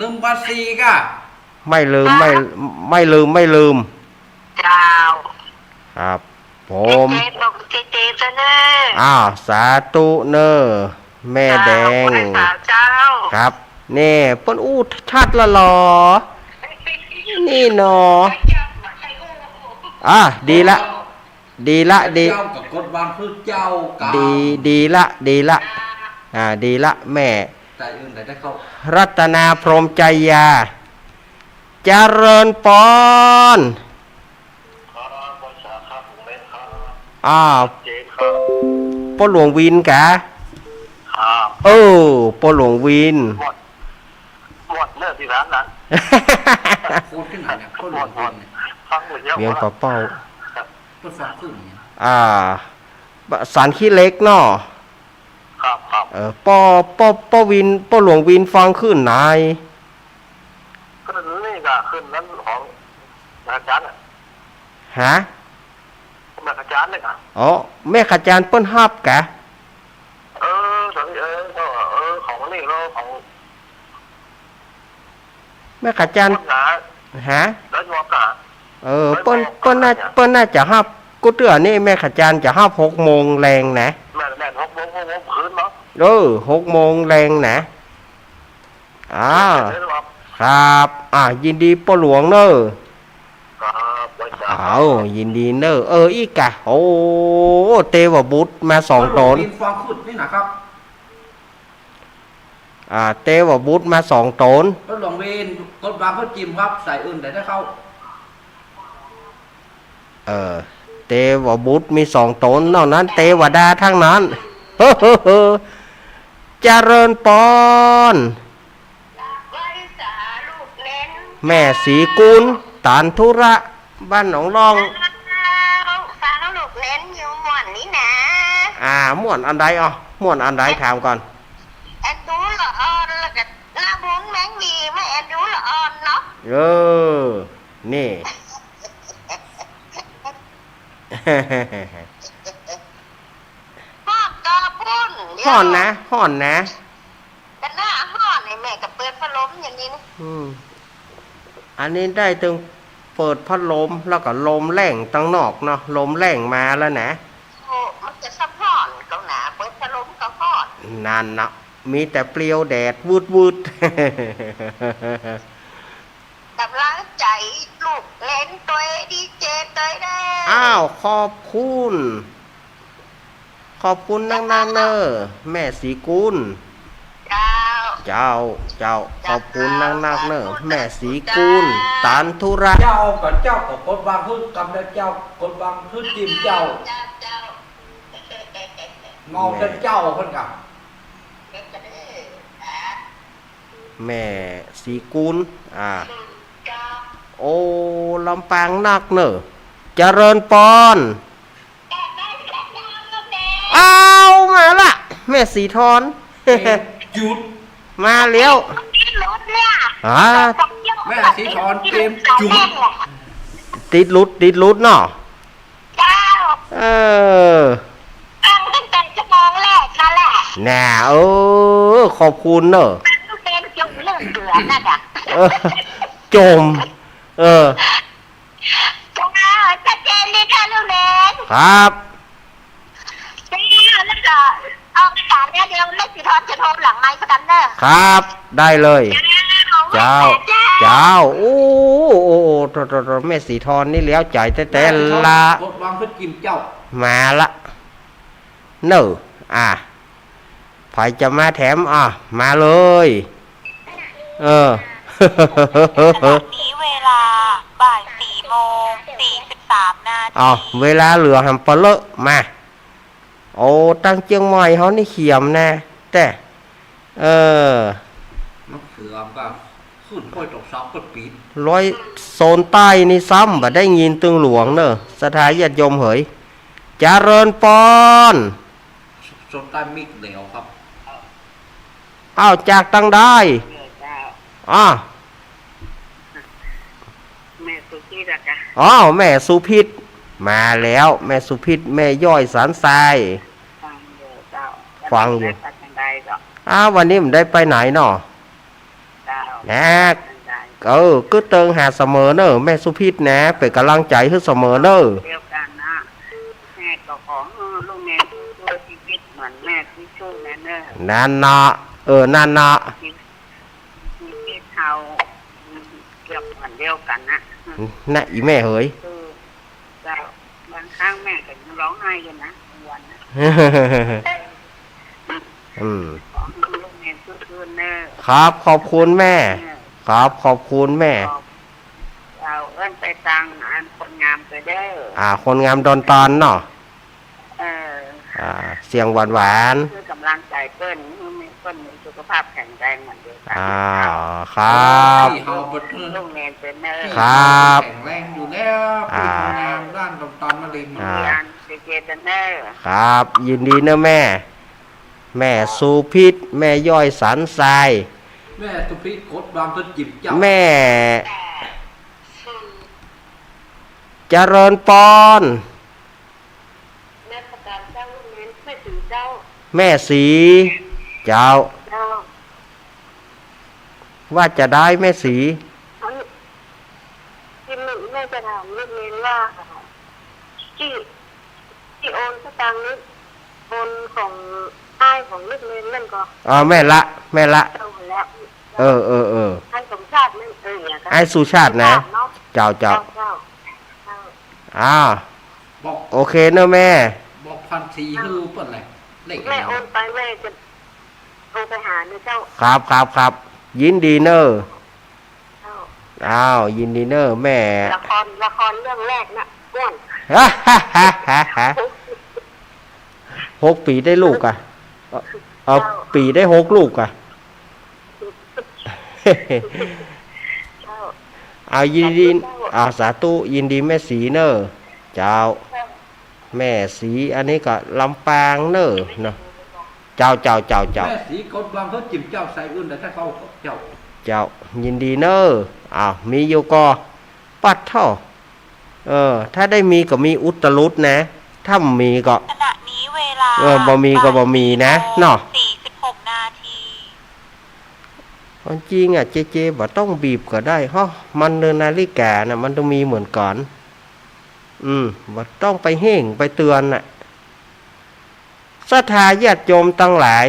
นึ่งภาษีกะ ไม่ลืม เจ้า ครับผ เจ ม เจบอกเจเจตัวเน้อ สาธุเนอแม่แดง เจ้า ครับเน่เปิ้นอู้ชัดละหรอ นี่เนาะดีละ เจ้ากับกดวางคือเจ้ากับ ดีละดีละแม่ ใจอื่นไหนได้เข้า รัตนาพรหมใจยาเจริญปอนพ่อหลวงวินกะ ครับ พ่อหลวงวิน หมดเลิกที่ร้านนั้น โคตรขึ้นไหนเนี่ยโคตรหลุดเนี่ย ฟังหมดเยอะ เวียงปะเป้า โคตรฟังขึ้นเนี่ย สารขี้เล็กเนาะ ครับครับ ป้อวินป้อหลวงวินฟังขึ้นนาย ขึ้นนี่ก็ขึ้นนั้นของอาจารย์ ฮะ อาจารย์เลยค่ะ แม่ขจารย์เปิ้นฮับกะ ตอนนี้ก็ ของ แม่ขาจัน คนหนา ฮะ แล้วยอกะ เปิ้นน่าจะฮับกูเตือนี่แม่ขาจันจะฮับ6 โมงแรงนะ แม่6 โมงคืนเนาะ 6 โมงแรงนะเดี๋ยวบอก ครับยินดีป้าหลวงเนอะ ครับไว้จ้า ยินดีเนอะอีกอะโอ้เตวบุตรมา2 ตน ดินฟองขุดนี่นะครับ เตวบุตรมา2 ตน รถหลวงเวนรถบางรถจิมครับใส่อื่นแต่ได้เข้า เตวบุตรมี2 ตนนอกนั้นเทวดาทั้งนั้นเจริญปอนแม่ศรีกุลตานธุระบ้านหนองรอง ฟังลูกเล่นอยู่หมวนนี่นะ ม่วนอันใดม่วนอันใดถามก่อน แอนดูละออนแล้วก็หน้าบุ้งแมงมีไม่แอนดูละออนเนาะ นี่ ห้อนกอปุ้น ห่อนนะ แต่หน้าห้อนไอ้แม่กับเปิดพัดลมอย่างนี้นะ อันนี้ได้ถึงเปิดพัดลมแล้วก็ลมแรงตั้งนอกเนาะลมแรงมาแล้วนะ โอ้มันจะซับห้อนก็หนาเปิดพัดลมก็ห้อน นั่นนะมีแต่เปลี่ยวแดดวืด กำลังใจลูกเล่นตัวดีเจตัวได้ ขอบคุณนักๆเนอะแม่ศรีกุล เจ้า เจ้าขอบคุณนักๆเนอะแม่ศรีกุลตานธุระ เจ้ากับเจ้ากับกดบางพืชกำได้เจ้ากดบางพืชจิมเจ้า เจ้า เมาเป็นเจ้าเพิ่นกับ แม่ศรีกุลโอ้ลำปางนักเนอะเจริญปอนมาละแม่สีทอน หยุด มาแล้ว รถเนี่ย แม่สีทอนเกมจุ๋ม ติดรุดเนาะ เจ้า ตั้งแต่ชั่วโมงแรกนั่นแหละ น่ะขอบคุณเนอะ เป็นจมเรื่องเดือนั่นอ่ะ จมจ้าชัดเจนดีค่ะลูกเล่น ครับ แล้วก็เอาสารเนี่ยเดี๋ยวแม่สีทอนจะโทรหลังไมค์กันเนอะ ครับได้เลยเจ้าโอ้แม่สีทอนนี่แล้วใจแต่ละ กดบางพืชจิมเจ้า มาละเนอะใครจะมาแถมมาเลยนี้เวลาบ่าย4:43 นาที เวลาเหลือหำปะเลอะมาโอ้ตั้งเจียงใหม่เขานี่เขียมนะแต่มะเขือก็ขึ้นค่อยตกซอกก็ปิด ร้อยโซนใต้นี่ซ้ำบ่ได้ยินตึงหลวงเนอะสถาญาติโยมเหยเจริญปอน โซนใต้มิกเหลวครับ จากตั้งได้แม่สุกี้ละจ้ะ แม่สุพิษมาแล้วแม่สุพิษแม่ย่อยสารทราย ฟังอยู่เจ้า ฟังอยู่ ปัจจัยใดเจ้า วันนี้มันได้ไปไหนเนาะ เจ้า ก็เติงหาเสมอเนอะแม่สุพิษนะเป็นกำลังใจให้เสมอเนอะ เดียวกันนะแม่ก็ขอลูกแม่ช่วยชีวิตเหมือนแม่ที่ช่วยแม่เนอะ นั่นเนาะนั่นเนาะ ชีวิตเราเกี่ยวเหมือนเดียวกันนะ น่ะอีแม่เฮ้ย เจ้าบางครั้งแม่ก็ยังร้องไห้กันนะวันนะขอลูกแม่ช่วยเนอะ ครับขอบคุณแม่ ครับขอบคุณแม่ เราเอิ้นไปตังอันคนงามไปเด้อ คนงามดอนตอนเนาะ เสียงหวาน คือกำลังใจเปิ้นมีสุขภาพแข็งแรงเหมือนเดิมกัน ครับ ที่เฮาบด ลูกแม่เป็นเนอร์ ครับ แข็งแรงอยู่แล้วเป็นด้านตอนมะเร็ง อันเจเป็นเนอร์ ครับ ยินดีนะแม่ แม่สุพิษแม่ย่อยสันทราย แม่สุพิษกดบางพืชจิมเจ้า แม่เจริญปอน แม่ประกาศเจ้าลูกแม่ไม่ถึงเจ้า แม่สีเจ้า เจ้า ว่าจะได้แม่สี ที่แม่จะถามลูกเรียนว่าที่ที่โอนสตางค์นี้โอนของอ้ายของลูกเรียนนั่นก็ แม่ละ เจ้าแล้ว เออ ท่านสมชาตินั่นอย่าง ไอ้สุชาตินะ เจ้า เจ้า บอก โอเคเนอะแม่ บอกพันสี่ให้รู้เปิดอะไรเลข แม่โอนไปแม่จะโทรไปหาเจ้า ครับ ยินดีเนอะ เจ้า อ้าว ยินดีเนอะแม่ ละครเรื่องแรกนะอ้วน 6 ปีได้ลูกอ่ะเอาปีได้6 ลูกอ่ะ เจ้า เอายินดีสาธุยินดีแม่สีเนอะเจ้า แม่สีอันนี้ก็ลำปางเนอะเนาะเจ้า แม่สีกดวางเขาจิ้มเจ้าใส่อื่นแต่ถ้าเขาเจ้า ยินดีเนอะมีอยู่ก็ปัดเท่าถ้าได้มีก็มีอุตรุดนะ ถ้ามีก็ ขณะนี้เวลา บ่มีก็บ่มีนะเนาะ 46 นาที จริงอ่ะเจบ่ต้องบีบก็ได้เพราะมันเดินนาฬิกานะมันต้องมีเหมือนก่อนบ่ต้องไปเห่งไปเตือนน่ะศรัทธาญาติโยมตั้งหลาย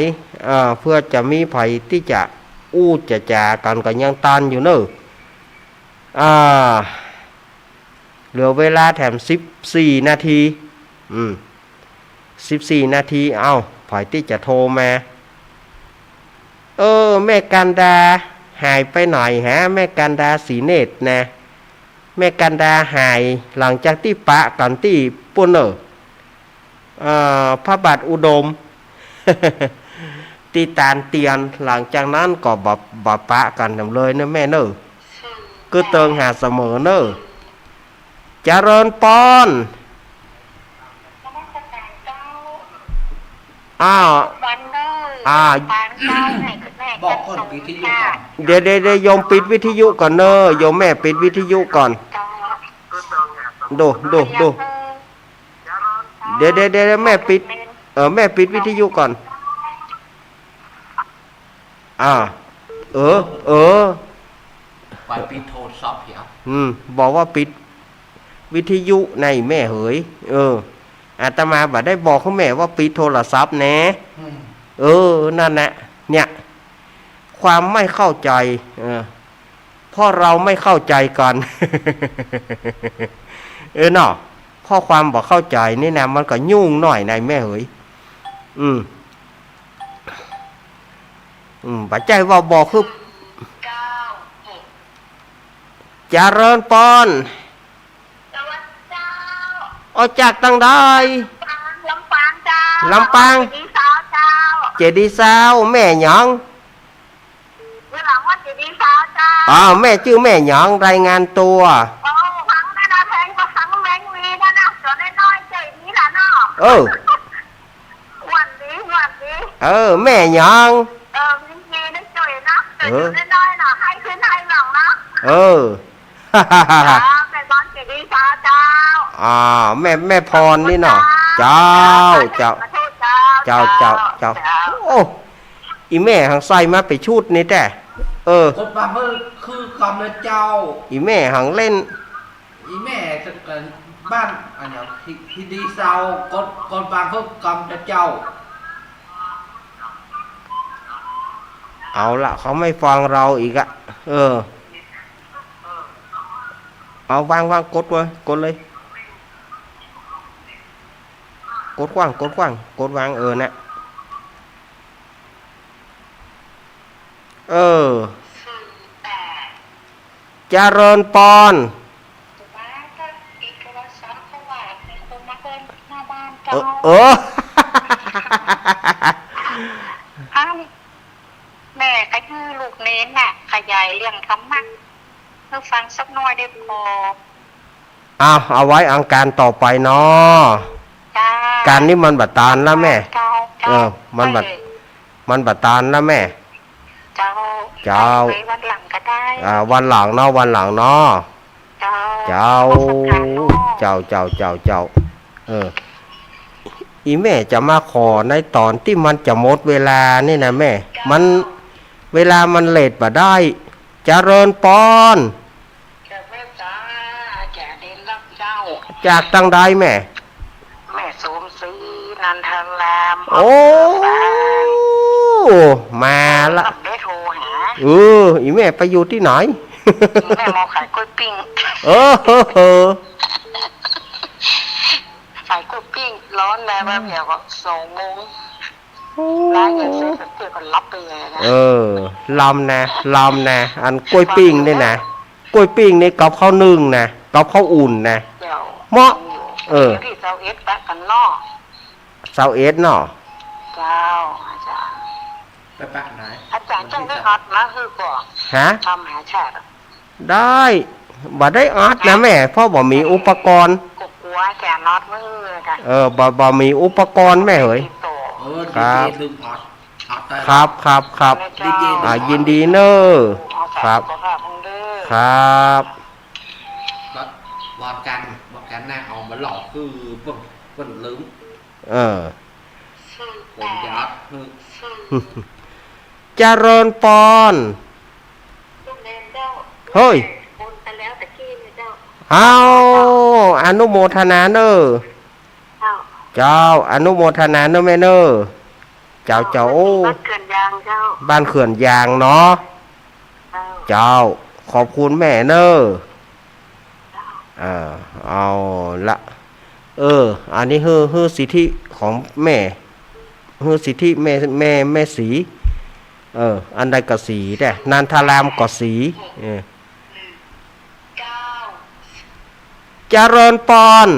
เพื่อจะมีไผที่จะอู้จะจากันก็ยังตันอยู่เนอะเหลือเวลาแถม14 นาที14 นาทีไผที่จะโทรมาแม่กันดาหายไปหน่อยฮะแม่กันดาสีเนตรนะแม่กันดาหายหลังจากที่ปะกันที่ปุ่นพระบาทอุดม ตีตานเตียนหลังจากนั้นก็บ่ปะกันทำเลยนะแม่เนอะก็เติงหาเสมอเนอะเจริญปอนวันเด้อปานเจ้าให้แม่ บอกคนวิทยุก่อน เดี๋ยวโยมปิดวิทยุก่อนเนอะโยมแม่ปิดวิทยุก่อนดูเดี๋ยวแม่ปิดแม่ปิดวิทยุก่อนไปปิดโทรศัพท์เหรอบอกว่าปิดวิทยุในแม่เหยอาตมาบ่ได้บอกเขาแม่ว่าปิดโทรศัพท์แน่นั่นแหละเนี่ยความไม่เข้าใจเพราะเราไม่เข้าใจกัน เนาะข้อความบอกเข้าใจนี่นะมันก็ยุ่งหน่อยในแม่เหยปัจจัยว่าบอกคือเจริญปอนจากตั้งได้ลำปางเจ้า ลำปาง ดีสาวเจ้า เจดีสาวแม่หยอง เวลาว่าเจดีสาวเจ้า แม่ชื่อแม่หยองรายงานตัว ฟังได้นะเพลงก็ฟังแรงวีนะนะจนน้อยๆใจนี้ละเนาะวันนี้แม่หยองมีได้ใจนะแต่อยู่น้อยๆนะให้ขึ้นให้หลังนะแต่ตอนเจดีสาวเจ้าแม่พรนี่เนาะเจ้าโอ้อีแม่หังใส่มาไปชุดนี่แต่คนบางเขาคือกำเลยเจ้าอีแม่หังเล่นอีแม่จะบ้านอันเนี้ยที่ดีเซาคนบางเขากำเลยเจ้าเอาละเขาไม่ฟังเราอีกอะเอาวางกดไว้กดเลยกดกว้างกดวางนะเจริญปอนแม่ก็ยื้อลูกเน้นน่ะขยายเรื่องธรรมะเพื่อฟังสักน้อยได้พอเอาไว้อังการต่อไปเนาะการนี้มันบัดตานแล้วแม่มันบัดตานแล้วแม่เจ้าวันหลังก็ได้วันหลังเนาะเจ้าอีแม่จะมาขอในตอนที่มันจะหมดเวลานี่นะแม่มันเวลามันเลทบ่ได้ เจริญปอน แกแม่จ้าแกเดินรับเจ้า จากตังใดแม่ แม่สมศรีนันทราม โอ้มาละ ได้โทรหา อีแม่ไปอยู่ที่ไหน แม่มองขายกล้วยปิ้ง เออ ขายกล้วยปิ้งร้อนแล้วแบบเดียวก็2 โมงร้านเงินซื้อเดี๋ยวก็รับไปเลยนะ ลำนะอันกล้วยปิ้งนี่นะกล้วยปิ้งนี่กับข้าวนึ่งนะกับข้าวอุ่นนะ เดี๋ยว เหมาะ ที่เซาเอสแปะกันนอก เสาเอ็ดเนาะ เจ้าอาจารย์ ไปปักไหน อาจารย์จ้างได้อัดนะคือก่อน ฮะ ทำหาชาติ ได้บ่ได้อัดนะแม่เพราะบ่มีอุปกรณ์ กลัวแกน็อตมือกัน บ่มีอุปกรณ์แม่เฮ้ย ครับ ลืมออดได้ ครับยินดีเนอะครับ ครับ ก็บอกกันหน้าเอามาหลอกคือเบิ่งลืมผมยัด เจริญปอนเฮ้ยเอาอนุโมทนาเนอะเจ้าอนุโมทนาเนอะแม่เนอะเจ้าบ้านเขื่อนยางเจ้า บ้านเขื่อนยางเนาะเจ้าขอบคุณแม่เนอะเอาละอันนี้ฮือสิทธิของแม่ฮือสิทธิแม่สีอันใดก็สีแต่นันทารามก็สีเจริญปอน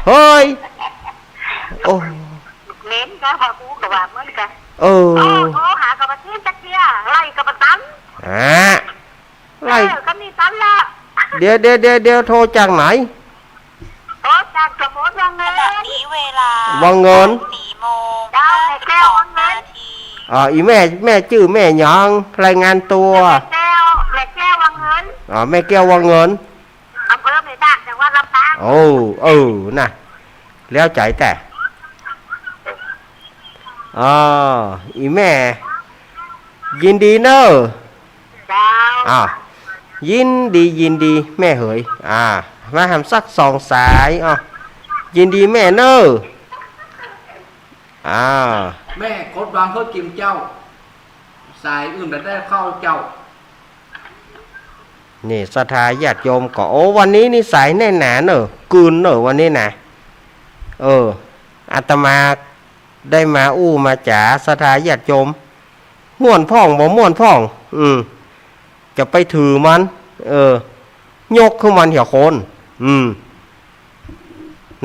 เฮ้ยโอ้ เน้นก็พากูกับว่าเหมือนกัน โอ้หากับประเทศจักเดียไล่กับประตัน ไล่ ก็มีตันละ เดี๋ยวโทรจากไหน โอ้จากสมุทรวังเงิ ขณะ น นี้เวลา วังเงิน 4 โมง ดาวในแก้ววังเงิน นาที อีแม่ชื่อแม่หยองรายงานตัว แก้ววังเงิน แม่แก้ววังเงิน อำเภอเมตากจังหวัดลำปาง น่ะแล้วใจแต่อีแม่ยินดีเนอะ ดาว ยินดีแม่เหยมาทำสัก2 สายยินดีแม่เนอะแม่กดวางเพื่อกิมเจ้า สายอื่นได้เข้าเจ้า นี่ศรัทธาญาติโยมก็วันนี้นี่สายแน่นหนาเนอะกืนเนอะวันนี้นะอาตมาได้มามาจ๋าศรัทธาญาติโยมม่วนพ่องบ่ม่วนพ่องจะไปถือมันยกขึ้นมันเหี่ยวโคน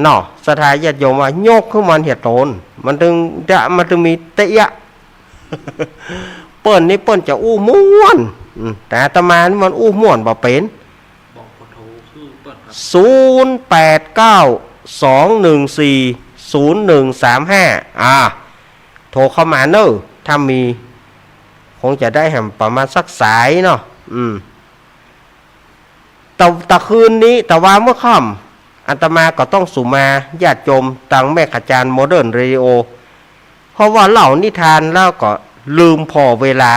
เนาะศรัทธาญาติโยมว่ายกขึ้นมันเหี่ยวโตนมันถึงมีเตะ เปิ้นนี่เปิ้นจะม่วนแต่อาตมานี่มันม่วนบ่เป็นบอกขอโทรคือเปิดครับ089214035โทรเข้ามาเนอะถ้ามีคงจะได้แหมประมาณสักสายเนาะแต่คืนนี้แต่ว่าเมื่อค่ำอาตมาก็ต้องสุมาญาติโยมตังแม่ขจารย์โมเดิร์นเรดิโอเพราะว่าเล่านิทานแล้วก็ลืมพอเวลา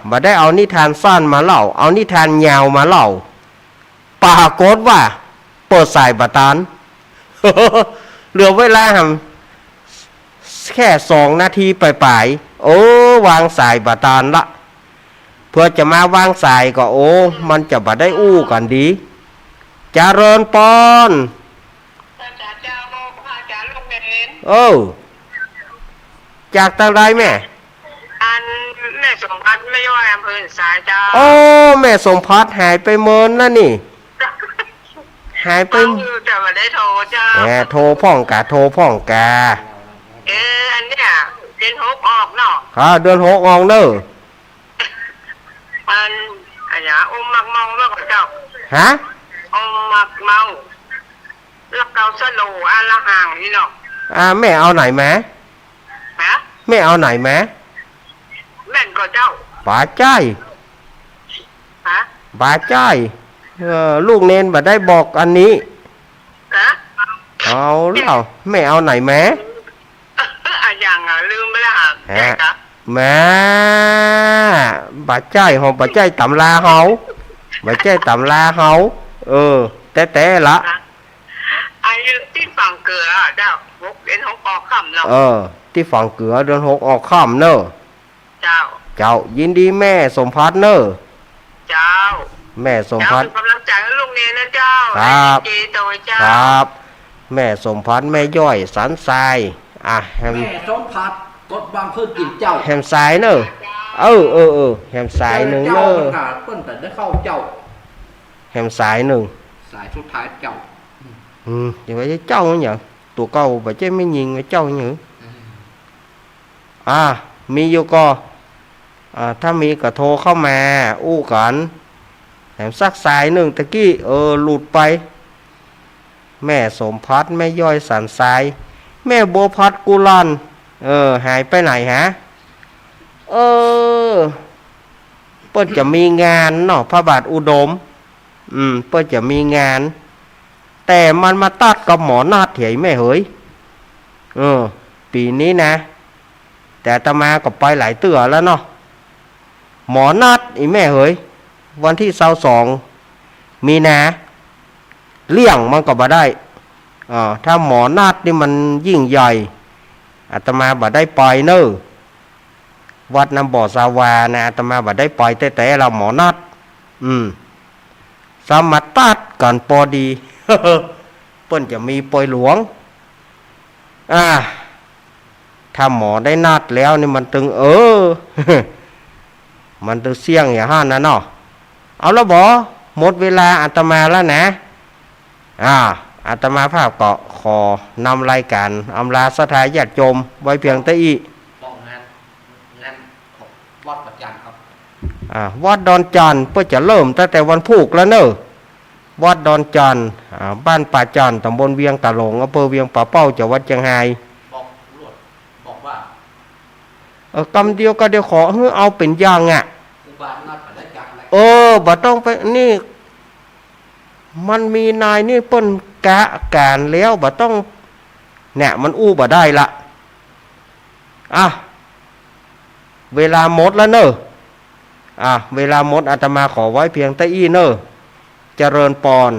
มาได้เอานิทานสั้นมาเล่าเอานิทานยาวมาเล่าปรากฏว่าเปิดสายบาตาน เหลือเวลาแค่2 นาทีปลายๆวางสายบาตานละเพื่อจะมาวางสายก็มันจะบ่ได้กันดีเจริญปอนอาจารย์เจ้าโมพระอาจารย์ลงเงินจากทางใดแม่อันแม่สมพัฒน์ไม่ย่อยอำเภอสายเจ้าแม่สมพัฒน์หายไปเมินแล้วนี่หายไปแต่ไม่ได้โทรเจ้าโทรพ่องกาอันเนี้ยเดือน6ออกเนาะเดือน6ออกเนอะอันนี้มักเมาแล้วก็เจ้ามักเมาแล้วเกาสโลอันละห่างนี่เนาะแม่เอาไหนแม่แม่เอาไหนแม่แม่นก็เจ้าป่าใจป่าใจลูกเนนบ่ได้บอกอันนี้เอาแล้วแม่เอาไหนแม่อัน อย่างอ่ะลืมไปและอ่ะใช่ครับ แม่bà trai họ bà trai tầm la hấu bà trai tầm la hấu té téละ อายุที่ฝั่งเกลือเจ้าพกเรียนของปอค่ำเรา ที่ฝั่งเกือเดือน6ออกค่ำเนอะ เจ้า เจ้ายินดีแม่สมพัฒน์เนอะ เจ้า แม่สม เจ้า พัฒ เป็ น์ นกำลังใจให้ลูกเนยนะเจ้า ครับ ให้ดีโตเจ้า ครับ แม่สมพัฒน์แม่ย่อยสันทรายแฮม แม่สมผัสกดบางพื้นกินเจ้า แฮมสายเนอะแฮมสายหนึ่งเน เจ้า อะ ประกาศเพิ่นแต่ได้เข้าเจ้า แฮมสายหนึ่ง สายสุดท้ายเจ้า thì phải cháu nhỉ tụi câu phải chứ mới nhìn cái cháu nhỉ mi vô coถ้ามีก็โทรเข้ามาอู้กันแถมซักสายหนึ่งตะกี้หลุดไปแม่สมพัฒน์แม่ย่อยสันทรายแม่บัวพัดกุลันหายไปไหนฮะเปิ้ลจะมีงานเนาะพระบาทอุดมเปิ้ลจะมีงานแต่มันมาตัดกับหมอนาดเถียแม่เหยปีนี้นะแต่อาตมาก็ไปหลายเตือแล้วเนาะหมอนาดอีแม่เหยวันที่22มีนาเลี่ยงมันก็บ่ได้ถ้าหมอนาดนี่มันยิ่งใหญ่อาตมาบ่ได้ไปเนอะวัดน้ำบ่อสาวานะอาตมาบ่ได้ไปแต่เราหมอนาดสมัตตัดกันพอดี เปิ้นจะมีปอยหลวงถ้าหมอได้นัดแล้วนี่มันตึงมันตึงเสี่ยงอย่างห้านะเนาะเอาแล้วบอหมดเวลาอาตมาแล้วนะอาตมาภาพก็ขอนำรายการอำลาสถานญาติโยมไว้เพียงเท่านี้ บอกงานของวัดปัจจันครับ วัดดอนจันทร์เพื่อจะเริ่มตั้งแต่วันพุธแล้วเนอะวัดดอนจันทร์บ้านป่าจันทร์ตำบลเวียงตะหลงอำเภอเวียงป่าเป้าจังหวัดเชียงราย บอกว่าก ำเดียวก็เดี๋ยวขอเอาเป็นอย่างอุบาทนัดไปได้จากไหน บ่ต้องไปนี่มันมีนายนี่เปิ้นกะการแล้วบ่ต้องเนี่ยมันอู้บ่ได้ละเวลาหมดแล้วเนอะเวลาหมดอาตมาขอไว้เพียงแต่อี้เนอะเจริญปอน